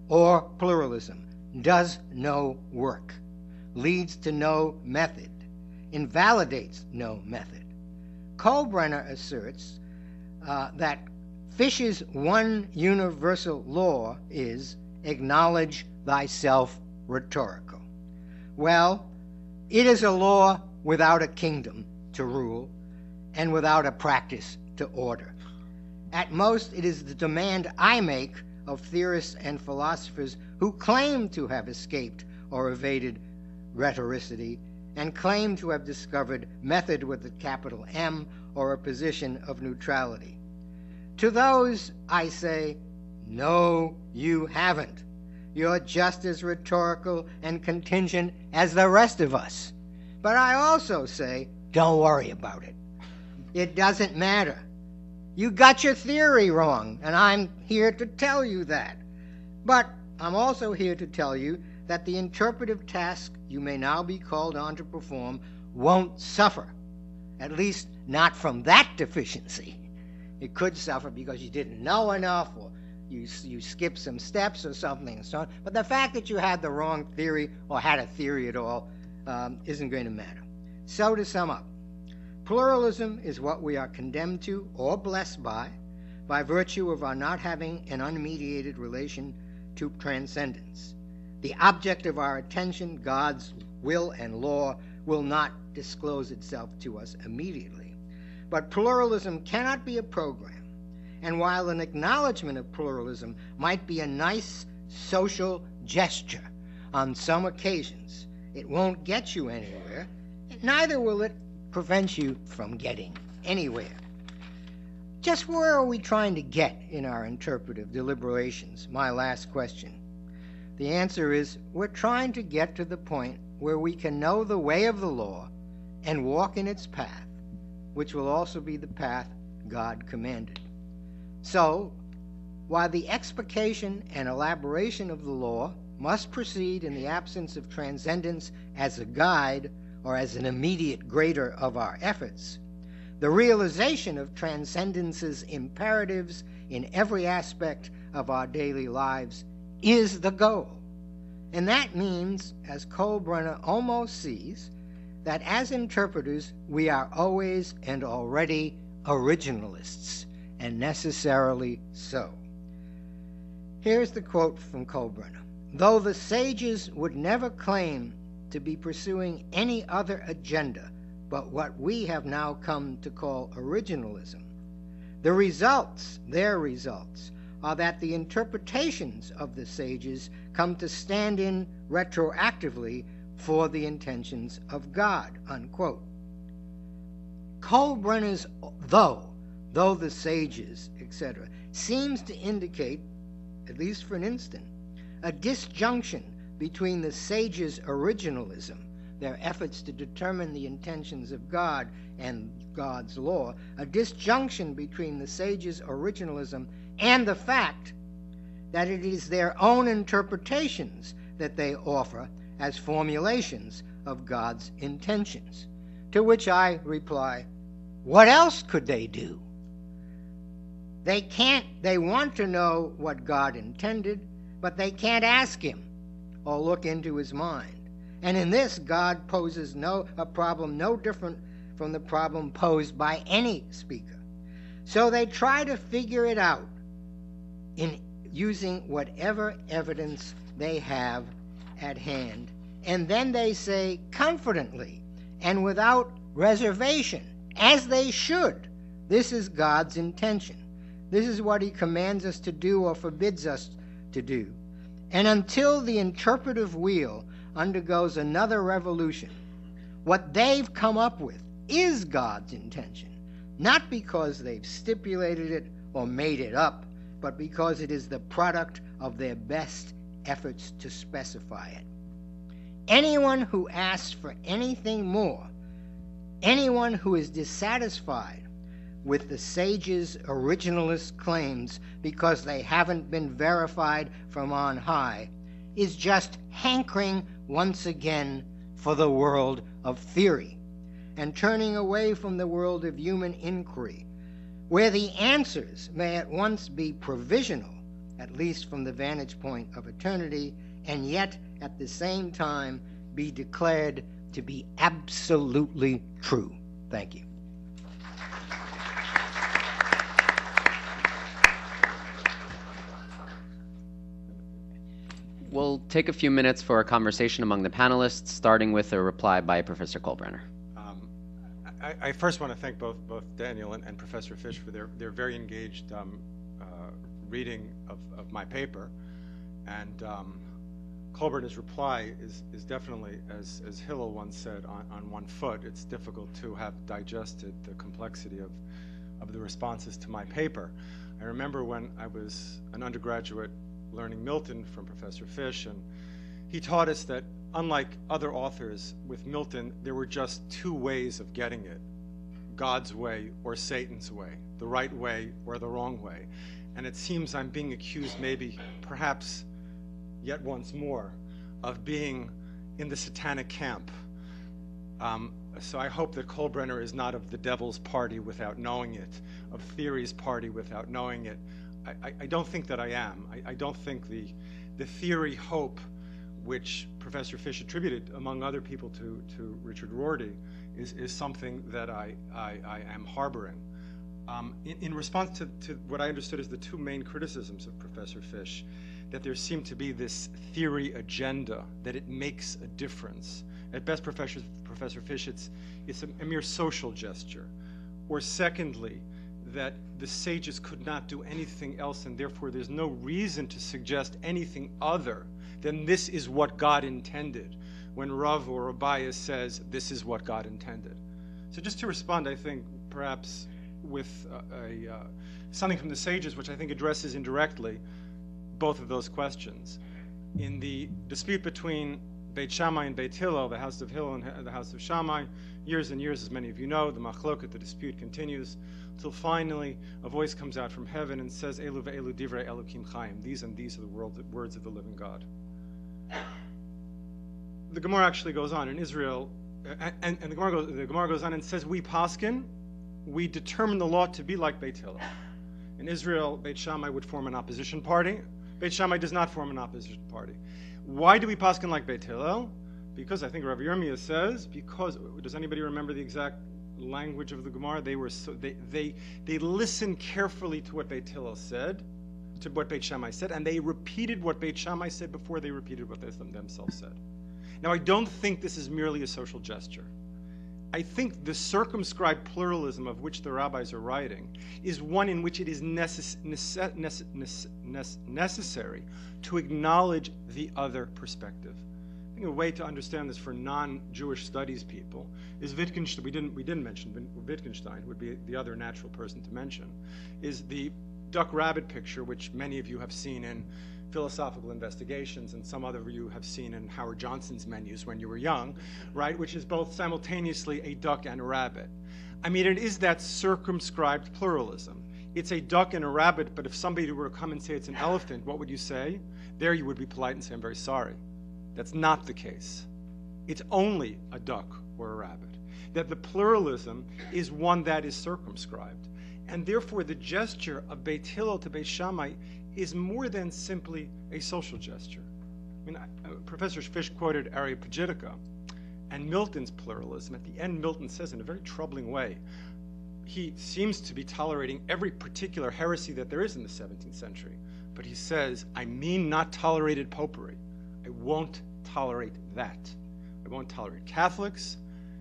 or pluralism does no work, leads to no method, invalidates no method. Kohlbrenner asserts that Fish's one universal law is acknowledge thyself rhetorical. Well, it is a law without a kingdom to rule and without a practice to order. At most, it is the demand I make of theorists and philosophers who claim to have escaped or evaded rhetoricity and claim to have discovered method with a capital M or a position of neutrality. To those, I say, no, you haven't. You're just as rhetorical and contingent as the rest of us. But I also say, don't worry about it. It doesn't matter. You got your theory wrong, and I'm here to tell you that. But I'm also here to tell you that the interpretive task you may now be called on to perform won't suffer, at least not from that deficiency. It could suffer because you didn't know enough, or you skipped some steps or something and so on. But the fact that you had the wrong theory or had a theory at all isn't going to matter. So to sum up, pluralism is what we are condemned to or blessed by virtue of our not having an unmediated relation to transcendence. The object of our attention, God's will and law, will not disclose itself to us immediately. But pluralism cannot be a program, and while an acknowledgement of pluralism might be a nice social gesture on some occasions, it won't get you anywhere, neither will it prevent you from getting anywhere. Just where are we trying to get in our interpretive deliberations? My last question. The answer is we're trying to get to the point where we can know the way of the law and walk in its path, which will also be the path God commanded. So, while the explication and elaboration of the law must proceed in the absence of transcendence as a guide or as an immediate grader of our efforts, the realization of transcendence's imperatives in every aspect of our daily lives is the goal. And that means, as Kohlbrenner almost sees, that as interpreters we are always and already originalists, and necessarily so. Here's the quote from Kohlbrenner. Though the sages would never claim to be pursuing any other agenda but what we have now come to call originalism. Their results, are that the interpretations of the sages come to stand in retroactively for the intentions of God, unquote. Kolbrenner's though the sages, etc., seems to indicate, at least for an instant, a disjunction between the sages' originalism, their efforts to determine the intentions of God and God's law, a disjunction between the sages' originalism and the fact that it is their own interpretations that they offer as formulations of God's intentions. To which I reply, what else could they do? They want to know what God intended, but they can't ask him or look into his mind. And in this, God poses a problem no different from the problem posed by any speaker. So they try to figure it out in using whatever evidence they have at hand. And then they say confidently and without reservation, as they should, this is God's intention. This is what he commands us to do or forbids us to do. And until the interpretive wheel undergoes another revolution, what they've come up with is God's intention, not because they've stipulated it or made it up, but because it is the product of their best efforts to specify it. Anyone who asks for anything more, anyone who is dissatisfied with the sages' originalist claims because they haven't been verified from on high, is just hankering once again for the world of theory and turning away from the world of human inquiry, where the answers may at once be provisional, at least from the vantage point of eternity, and yet at the same time be declared to be absolutely true. Thank you. We'll take a few minutes for a conversation among the panelists, starting with a reply by Professor Kolbrenner. I first want to thank both Daniel and Professor Fish for their very engaged reading of my paper. And Kolbrenner's reply is definitely, as Hillel once said, on one foot. It's difficult to have digested the complexity of the responses to my paper. I remember when I was an undergraduate learning Milton from Professor Fish, and he taught us that unlike other authors with Milton, there were just two ways of getting it: God's way or Satan's way, the right way or the wrong way. And it seems I'm being accused, maybe, perhaps, yet once more, of being in the satanic camp. So I hope that Kolbrenner is not of the devil's party without knowing it, of theory's party without knowing it. I don't think that I am. I don't think the theory hope, which Professor Fish attributed, among other people, to Richard Rorty, is something that I am harboring. In response to what I understood as the two main criticisms of Professor Fish, that there seemed to be this theory agenda, that it makes a difference. At best, Professor Fish, it's a mere social gesture. Or secondly, that the sages could not do anything else, and therefore there's no reason to suggest anything other than this is what God intended, when Rav or Rabbi says this is what God intended. So just to respond, I think, perhaps with something from the sages, which I think addresses indirectly both of those questions. In the dispute between Beit Shammai and Beit Hillel, the house of Hillel and the house of Shammai, years and years, as many of you know, the machloket, the dispute continues, until finally a voice comes out from heaven and says, Elu ve'elu divrei Elokim chaim, these and these are the words of the living God. The Gemara actually goes on in Israel, and the Gemara goes on and says, we paskin, we determine the law to be like Beit Hillel. In Israel, Beit Shammai would form an opposition party. Beit Shammai does not form an opposition party. Why do we paskin like Beit Hillel? Because I think Rabbi Yirmiyah says, because, does anybody remember the exact language of the Gemara? They listened carefully to what Beit Hillel said, to what Beit Shammai said, and they repeated what Beit Shammai said before they repeated what they themselves said. Now, I don't think this is merely a social gesture. I think the circumscribed pluralism of which the rabbis are writing is one in which it is necessary to acknowledge the other perspective. I think a way to understand this for non-Jewish studies people is Wittgenstein. We didn't mention Wittgenstein, would be the other natural person to mention, is the duck-rabbit picture, which many of you have seen in philosophical investigations, and some other of you have seen in Howard Johnson's menus when you were young, right, which is both simultaneously a duck and a rabbit. I mean, it is that circumscribed pluralism. It's a duck and a rabbit, but if somebody were to come and say it's an elephant, what would you say? There you would be polite and say, I'm very sorry. That's not the case. It's only a duck or a rabbit. That the pluralism is one that is circumscribed. And therefore, the gesture of Beit Hillel to Beit Shammai is more than simply a social gesture. I mean, Professor Fish quoted Areopagitica and Milton's pluralism. At the end, Milton says in a very troubling way, he seems to be tolerating every particular heresy that there is in the 17th century. But he says, I mean not tolerated popery. I won't tolerate that. I won't tolerate Catholics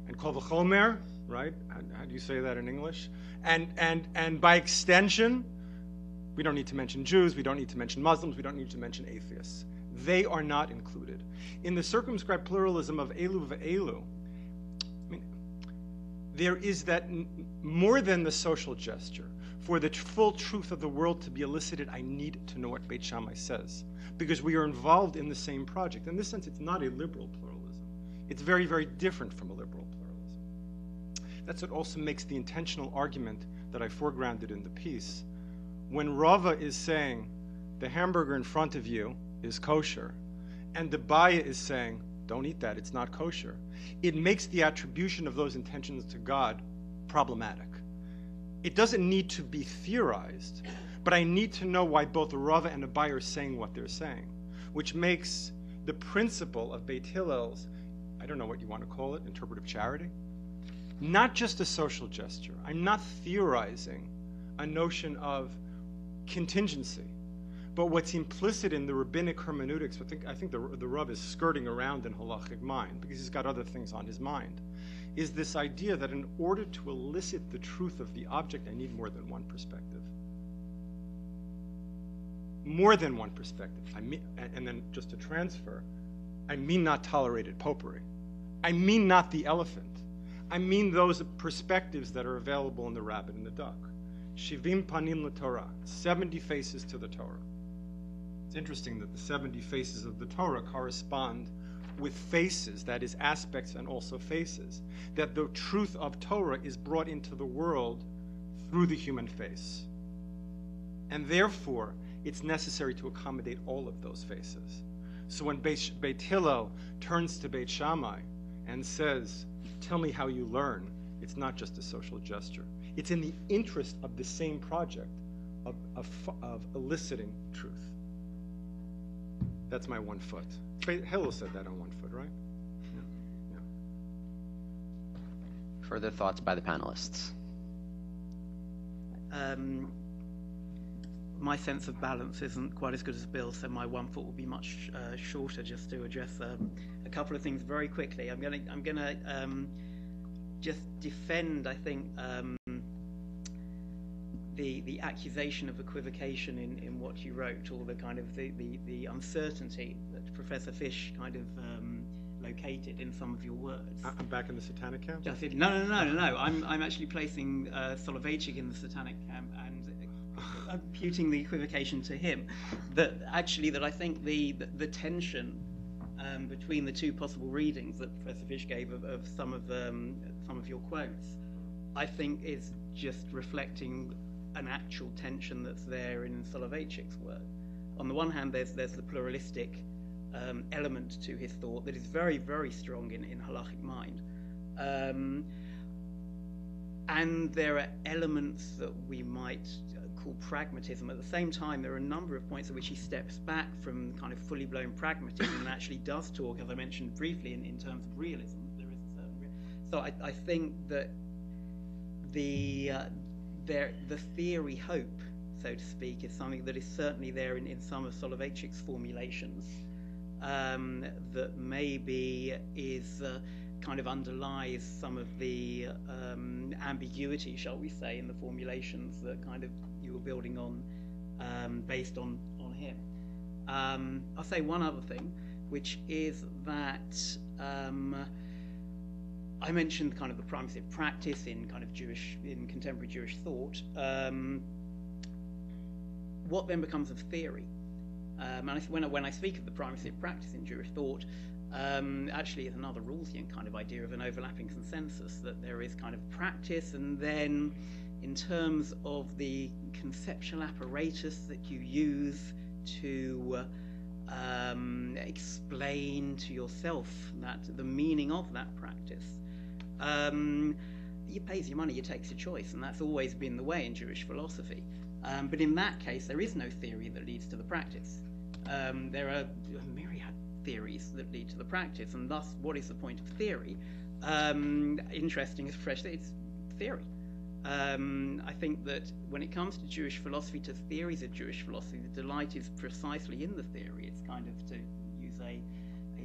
and Kol v'chomer, right? How do you say that in English? And by extension, we don't need to mention Jews, we don't need to mention Muslims, we don't need to mention atheists. They are not included. In the circumscribed pluralism of Elu ve'elu, I mean, there is that more than the social gesture. For the full truth of the world to be elicited, I need to know what Beit Shammai says, because we are involved in the same project. In this sense, it's not a liberal pluralism. It's very, very different from a liberal pluralism. That's what also makes the intentional argument that I foregrounded in the piece. When Rava is saying the hamburger in front of you is kosher, and the Baya is saying, don't eat that, it's not kosher, it makes the attribution of those intentions to God problematic. It doesn't need to be theorized, but I need to know why both the Rava and the Baya are saying what they're saying, which makes the principle of Beit Hillel's, I don't know what you want to call it, interpretive charity, not just a social gesture. I'm not theorizing a notion of contingency, but what's implicit in the rabbinic hermeneutics, I think the Rav is skirting around in halachic mind because he's got other things on his mind, is this idea that in order to elicit the truth of the object, I need more than one perspective. More than one perspective. And then just to transfer, I mean not tolerated popery. I mean not the elephant. I mean those perspectives that are available in the rabbit and the duck. Shivim panim l'Torah, 70 faces to the Torah. It's interesting that the 70 faces of the Torah correspond with faces, that is aspects and also faces, that the truth of Torah is brought into the world through the human face. And therefore, it's necessary to accommodate all of those faces. So when Beit Hillel turns to Beit Shammai and says, tell me how you learn, it's not just a social gesture. It's in the interest of the same project of eliciting truth. That's my 1 foot. Hillel said that on 1 foot, right? Yeah. Further thoughts by the panelists? My sense of balance isn't quite as good as Bill's, so my 1 foot will be much shorter, just to address a couple of things very quickly. I'm gonna just defend, I think, the accusation of equivocation in what you wrote, or the kind of the uncertainty that Professor Fish kind of located in some of your words. I'm back in the satanic camp? No. I'm actually placing Soloveitchik in the satanic camp and imputing the equivocation to him. That I think the tension between the two possible readings that Professor Fish gave of some of your quotes, I think is just reflecting an actual tension that's there in Soloveitchik's work. On the one hand, there's the pluralistic element to his thought that is very, very strong in halachic mind. And there are elements that we might call pragmatism. At the same time, there are a number of points at which he steps back from kind of fully blown pragmatism and actually does talk, as I mentioned briefly, in terms of realism. There is a certain so I think that the theory hope, so to speak, is something that is certainly there in some of Soloveitchik's formulations, that maybe is kind of underlies some of the ambiguity, shall we say, in the formulations that kind of you were building on, based on him. I'll say one other thing, which is that I mentioned kind of the primacy of practice in kind of in contemporary Jewish thought. What then becomes of theory? And when I speak of the primacy of practice in Jewish thought, actually it's another Rawlsian kind of idea of an overlapping consensus, that there is kind of practice, and then in terms of the conceptual apparatus that you use to explain to yourself that the meaning of that practice, you pays your money, you takes your choice, and that's always been the way in Jewish philosophy. But in that case, there is no theory that leads to the practice. There are a myriad theories that lead to the practice, and thus, what is the point of theory? Interesting as fresh, it's theory. I think that when it comes to Jewish philosophy, to theories of Jewish philosophy, the delight is precisely in the theory. It's kind of, to use a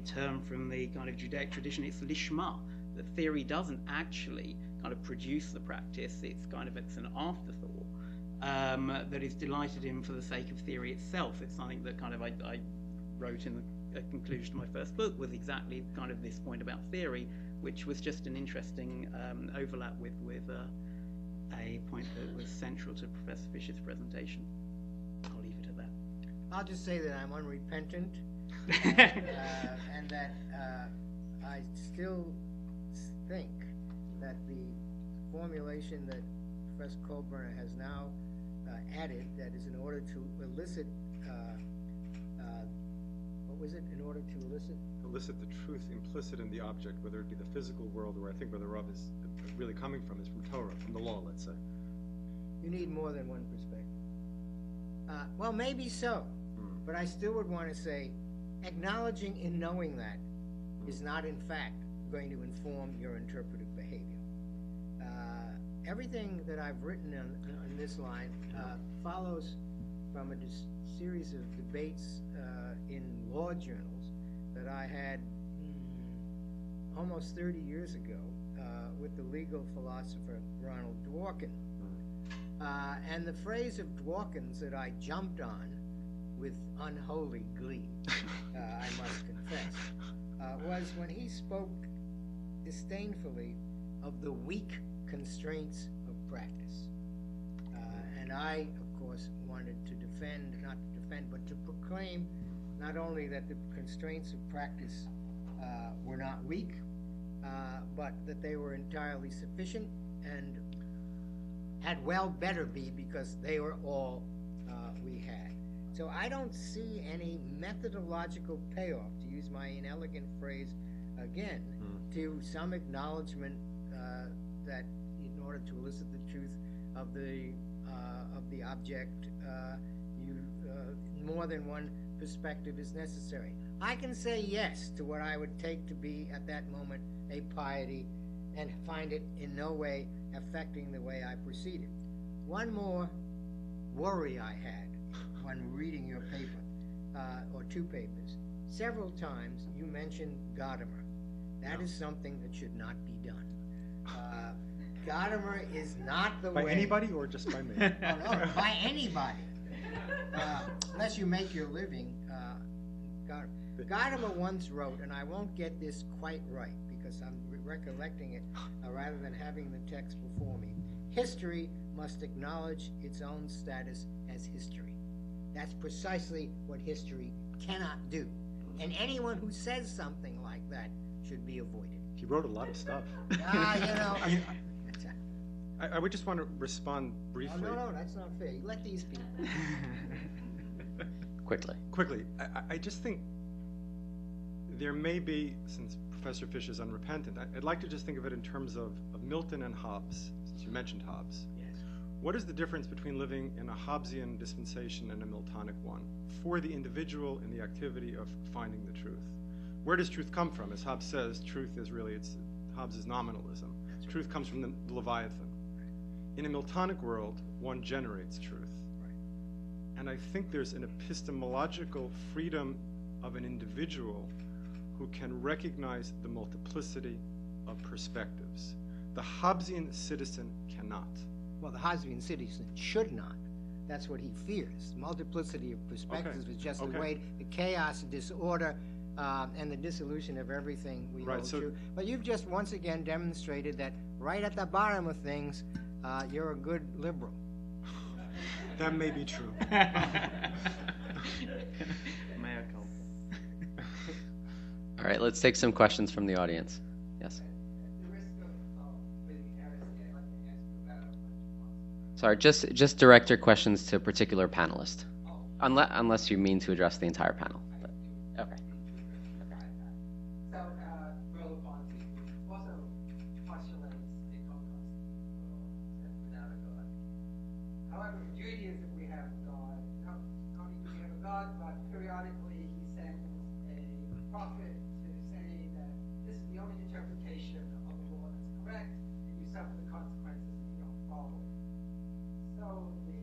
term from the kind of Judaic tradition, it's lishma. The theory doesn't actually kind of produce the practice. It's an afterthought that is delighted in for the sake of theory itself. It's something that kind of I wrote in the conclusion to my first book, was exactly kind of this point about theory, which was just an interesting overlap with a point that was central to Professor Fisher's presentation. I'll leave it at that. I'll just say that I'm unrepentant, and that I still think that the formulation that Professor Kohlbrenner has now added, that is in order to elicit, what was it? In order to elicit the truth implicit in the object, whether it be the physical world, or I think where the rub is really coming from is from Torah, from the law, let's say. You need more than one perspective. Well, maybe so, but I still would want to say, acknowledging and knowing that is not, in fact, going to inform your interpretive behavior. Everything that I've written on this line follows from a series of debates in law journals that I had almost 30 years ago with the legal philosopher Ronald Dworkin. And the phrase of Dworkin's that I jumped on with unholy glee, I must confess, was when he spoke disdainfully of the weak constraints of practice. And I, of course, wanted to not to defend, but to proclaim not only that the constraints of practice were not weak, but that they were entirely sufficient and had well better be, because they were all we had. So I don't see any methodological payoff, to use my inelegant phrase again, to some acknowledgement that in order to elicit the truth of the object, more than one perspective is necessary. I can say yes to what I would take to be at that moment a piety, and find it in no way affecting the way I proceeded. One more worry I had when reading your paper, or two papers. Several times you mentioned Gadamer. That is something that should not be done. Gadamer is not the way. By anybody or just by me? No, by anybody. Unless you make your living. Gadamer once wrote, and I won't get this quite right because I'm recollecting it rather than having the text before me. History must acknowledge its own status as history. That's precisely what history cannot do. And anyone who says something like that should be avoided. He wrote a lot of stuff. I would just want to respond briefly. Oh, no, that's not fair. Let these people. Quickly. I just think there may be, since Professor Fish is unrepentant, I'd like to just think of it in terms of Milton and Hobbes, since you mentioned Hobbes. Yes. What is the difference between living in a Hobbesian dispensation and a Miltonic one for the individual in the activity of finding the truth? Where does truth come from? As Hobbes says, truth is really, Hobbes is nominalism. Right. Truth comes from the Leviathan. Right. In a Miltonic world, one generates truth. Right. And I think there's an epistemological freedom of an individual who can recognize the multiplicity of perspectives. The Hobbesian citizen cannot. Well, the Hobbesian citizen should not. That's what he fears. Multiplicity of perspectives is just the way the chaos, disorder, and the dissolution of everything we hold true. But you've just once again demonstrated that right at the bottom of things, you're a good liberal. That may be true. All right, let's take some questions from the audience. Yes. Sorry, just direct your questions to a particular panelist, unless you mean to address the entire panel. But, okay. So, also postulates the co-constitution without a God. However, in Judaism we have God. Not only do we have a God, but periodically he sends a prophet to say that this is the only interpretation of the law that's correct, and you suffer the consequences if you don't follow it. So the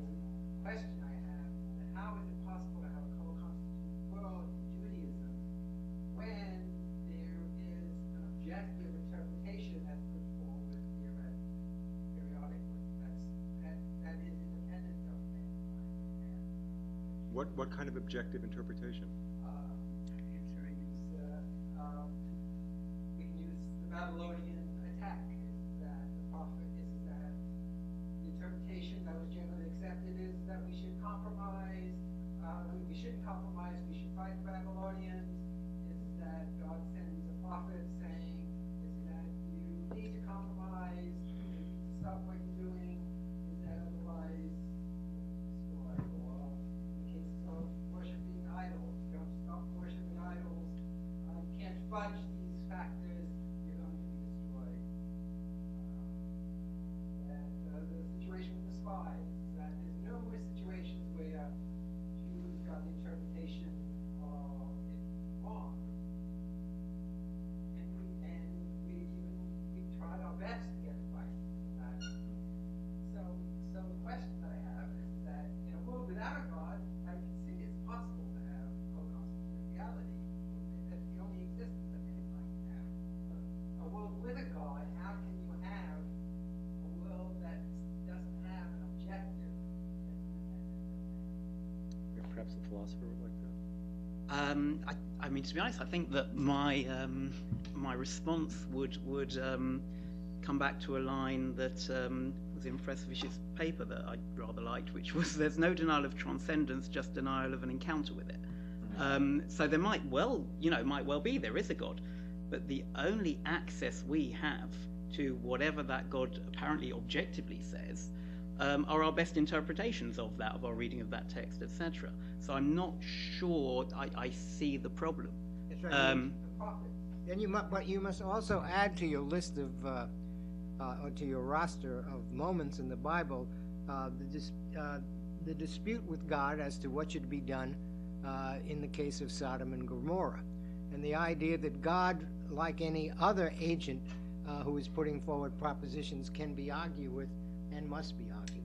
question I have is that how is it possible to have a co-constituted world in Judaism when there is an objective interpretation that's put forward periodically that is independent of mankind? What kind of objective interpretation? We can use the Babylonian attack. Is that the prophet? Is that the interpretation that was generally accepted is that we should compromise? We shouldn't compromise. We should fight the Babylonians. Is that God sends a prophet saying, is that you need to compromise? You need to stop what you're doing? Is that otherwise destroy? Or in the case of worshiping idols, don't stop worshiping idols. You can't fudge these factors. You're going to be destroyed. The situation with the spies, that there's numerous situations where Jews got the interpretation of it wrong. And we tried our best to get advice from that. So the question that I have is that in a world without a God, I can see it's possible to have co-constituted reality. That's the only existence that mankind can have. But a world with a God, how can you have a world that doesn't have an objective that's independent of man? Perhaps a philosopher would like that. I mean, to be honest, I think that my response would come back to a line that was in Soloveitchik's paper that I rather liked, which was, "There's no denial of transcendence, just denial of an encounter with it." So there might well be there is a God, but the only access we have to whatever that God apparently objectively says are our best interpretations of that, of our reading of that text, etc. So I'm not sure I see the problem. That's right. Then but you must also add to your list of, or to your roster of moments in the Bible, the dispute with God as to what should be done in the case of Sodom and Gomorrah, and the idea that God, like any other agent who is putting forward propositions, can be argued with and must be argued with.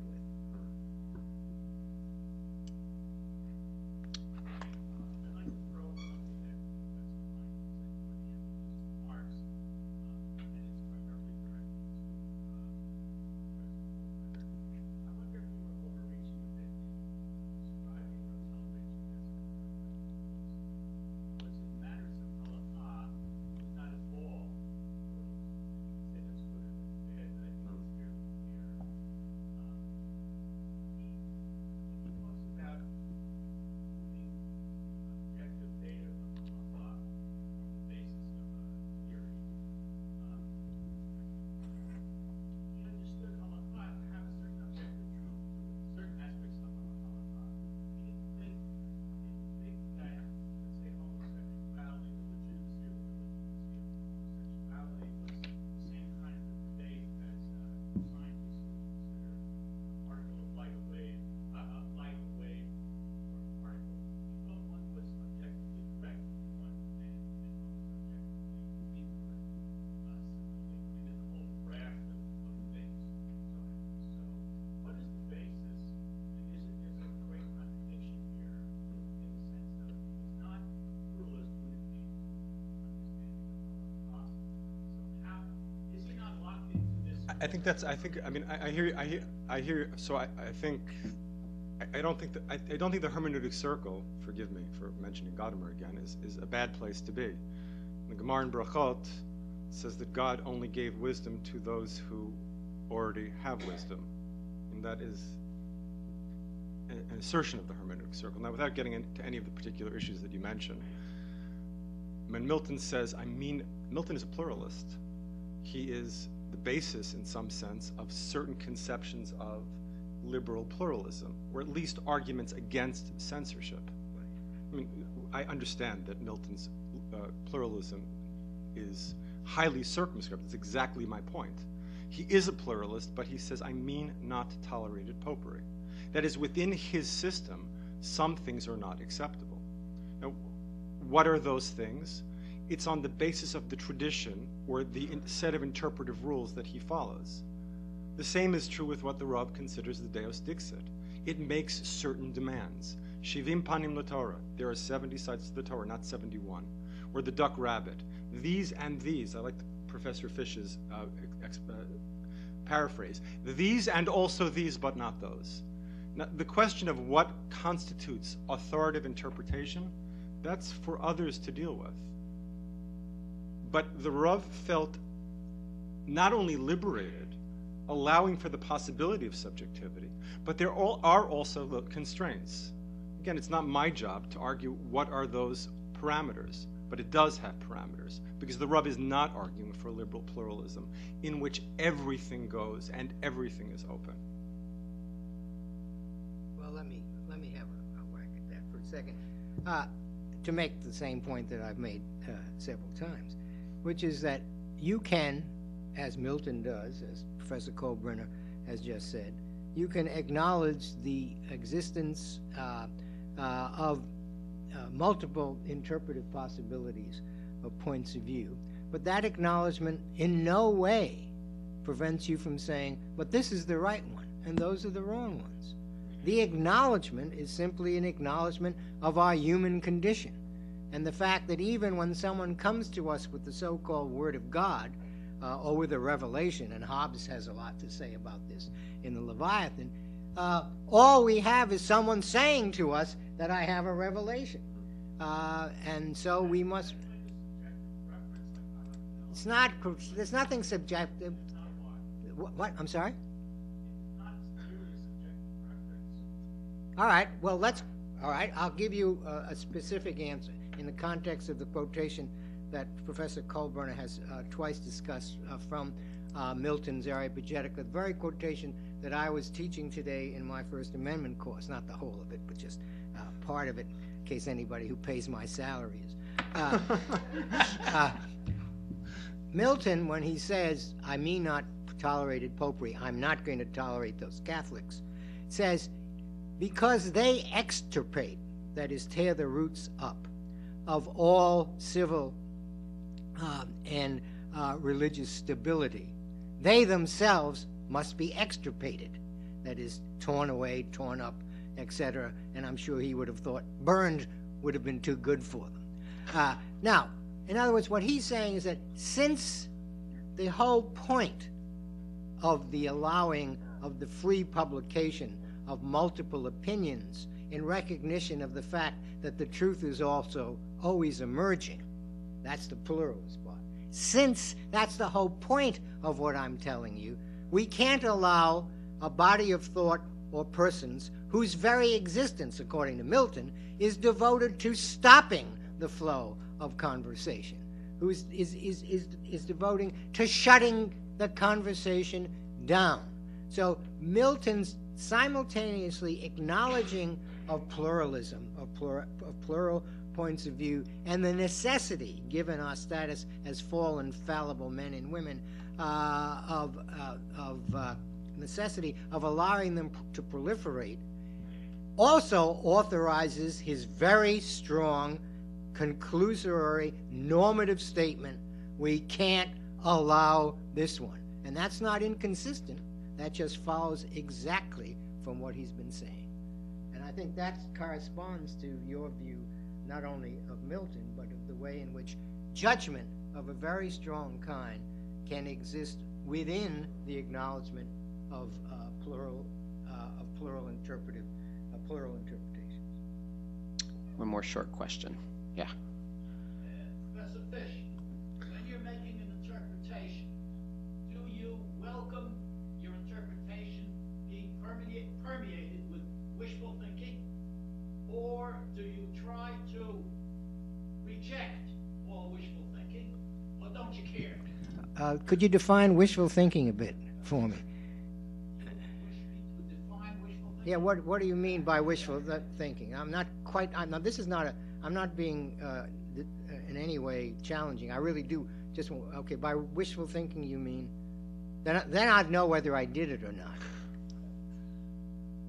I think that's. I think. I mean, I hear. So I think. I don't think the hermeneutic circle. Forgive me for mentioning Gadamer again. Is a bad place to be. The Gemara in Brachot says that God only gave wisdom to those who already have wisdom, and that is an assertion of the hermeneutic circle. Now, without getting into any of the particular issues that you mentioned, when Milton says, Milton is a pluralist. He is the basis, in some sense, of certain conceptions of liberal pluralism, or at least arguments against censorship. I mean, I understand that Milton's pluralism is highly circumscribed. That's exactly my point. He is a pluralist, but he says, I mean not tolerated popery. That is, within his system, some things are not acceptable. Now, what are those things? It's on the basis of the tradition or the set of interpretive rules that he follows. The same is true with what the Rav considers the Deus Dixit. It makes certain demands. Shivim panim l'Torah. There are 70 sides to the Torah, not 71. Or the duck rabbit. These and these. I like Professor Fish's paraphrase. These and also these, but not those. Now, the question of what constitutes authoritative interpretation, that's for others to deal with. But the Rav felt not only liberated, allowing for the possibility of subjectivity, but there are also the constraints. Again, it's not my job to argue what are those parameters, but it does have parameters, because the Rav is not arguing for liberal pluralism in which everything goes and everything is open. Well, let me have a whack at that for a second. To make the same point that I've made several times, which is that you can, as Milton does, as Professor Kohlbrenner has just said, you can acknowledge the existence of multiple interpretive possibilities of points of view, but that acknowledgement in no way prevents you from saying, but this is the right one, and those are the wrong ones. The acknowledgement is simply an acknowledgement of our human condition, and the fact that even when someone comes to us with the so-called Word of God, or with a revelation, and Hobbes has a lot to say about this in the Leviathan, all we have is someone saying to us that I have a revelation. And so we must... There's nothing subjective. What? I'm sorry? All right, I'll give you a specific answer in the context of the quotation that Professor Kohlbrenner has twice discussed from Milton's Areopagitica, the very quotation that I was teaching today in my First Amendment course, not the whole of it, but just part of it, in case anybody who pays my salary is. Milton, when he says, I mean not tolerated popery, I'm not going to tolerate those Catholics, says, because they extirpate, that is, tear the roots up, of all civil and religious stability, they themselves must be extirpated, that is, torn away, torn up, etc. And I'm sure he would have thought burned would have been too good for them. Now, in other words, what he's saying is that since the whole point of the allowing of the free publication of multiple opinions in recognition of the fact that the truth is also always emerging, that's the pluralist part. Since that's the whole point of what I'm telling you, we can't allow a body of thought or persons whose very existence, according to Milton, is devoted to stopping the flow of conversation, who is devoting to shutting the conversation down. So Milton's simultaneously acknowledging of pluralism, of plural points of view, and the necessity, given our status as fallen, fallible men and women, of necessity of allowing them to proliferate, also authorizes his very strong conclusory normative statement, we can't allow this one. And that's not inconsistent. That just follows exactly from what he's been saying. And I think that corresponds to your view not only of Milton, but of the way in which judgment of a very strong kind can exist within the acknowledgement of plural interpretations. One more short question. Yeah. Professor Fish, when you're making an interpretation, do you welcome your interpretation being permeated with wishful thinking, or do you try to reject all wishful thinking, or don't you care? Could you define wishful thinking a bit for me? Define wishful thinking? Yeah, what do you mean by wishful thinking? I'm not being in any way challenging. I really do just, okay, by wishful thinking you mean, then I'd know whether I did it or not.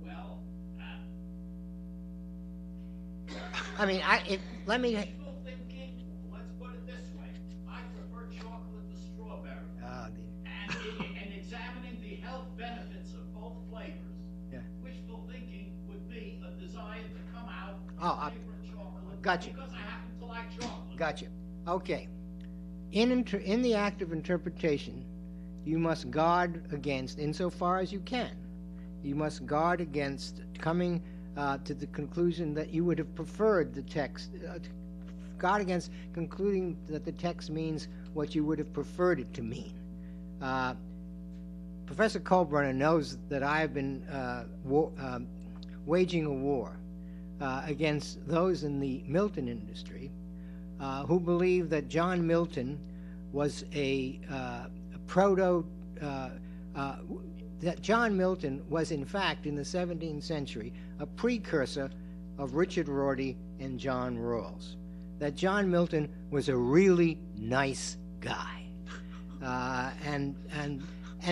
Well, I mean, let me, wishful thinking, let's put it this way. I prefer chocolate to strawberry. And examining the health benefits of both flavors, Yeah. wishful thinking would be a desire to come out Oh, in favor of chocolate gotcha. because I happen to like chocolate. Gotcha. Okay. In the act of interpretation, you must guard against, insofar as you can, you must guard against coming to the conclusion that you would have preferred the text, guard against concluding that the text means what you would have preferred it to mean. Professor Kohlbrenner knows that I have been waging a war against those in the Milton industry who believe that John Milton was that John Milton was in fact in the 17th century a precursor of Richard Rorty and John Rawls. That John Milton was a really nice guy, and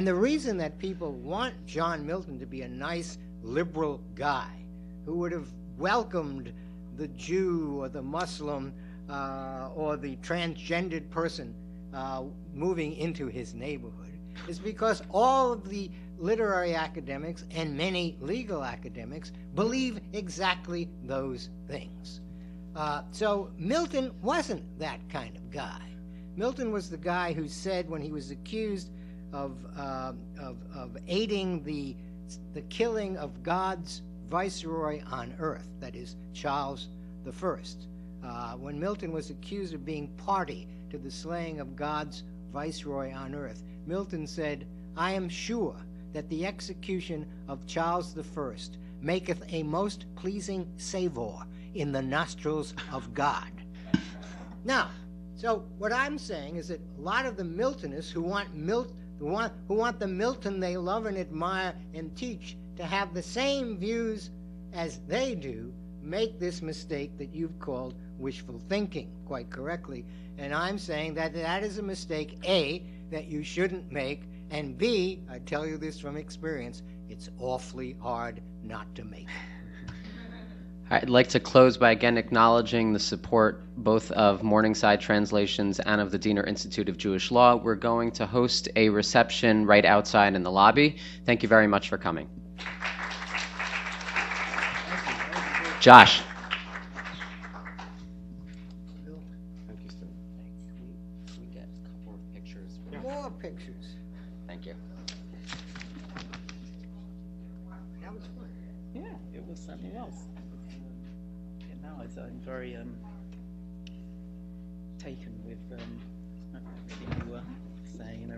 the reason that people want John Milton to be a nice liberal guy who would have welcomed the Jew or the Muslim or the transgendered person moving into his neighborhood is because all of the literary academics and many legal academics believe exactly those things. So Milton wasn't that kind of guy. Milton was the guy who said when he was accused of aiding the killing of God's viceroy on earth, that is Charles I, when Milton was accused of being party to the slaying of God's viceroy on earth, Milton said, "I am sure that the execution of Charles I maketh a most pleasing savour in the nostrils of God." Now, so what I'm saying is that a lot of the Miltonists who want the Milton they love and admire and teach to have the same views as they do make this mistake that you've called wishful thinking, quite correctly. And I'm saying that that is a mistake, A, that you shouldn't make, and B, I tell you this from experience, it's awfully hard not to make. I'd like to close by again acknowledging the support both of Morningside Translations and of the Diener Institute of Jewish Law. We're going to host a reception right outside in the lobby. Thank you very much for coming. Josh. Thank you, Stan. Can we get a couple of pictures? More pictures. Thank you. That was fun. Yeah, it was certainly was. I'm very taken with everything you were saying and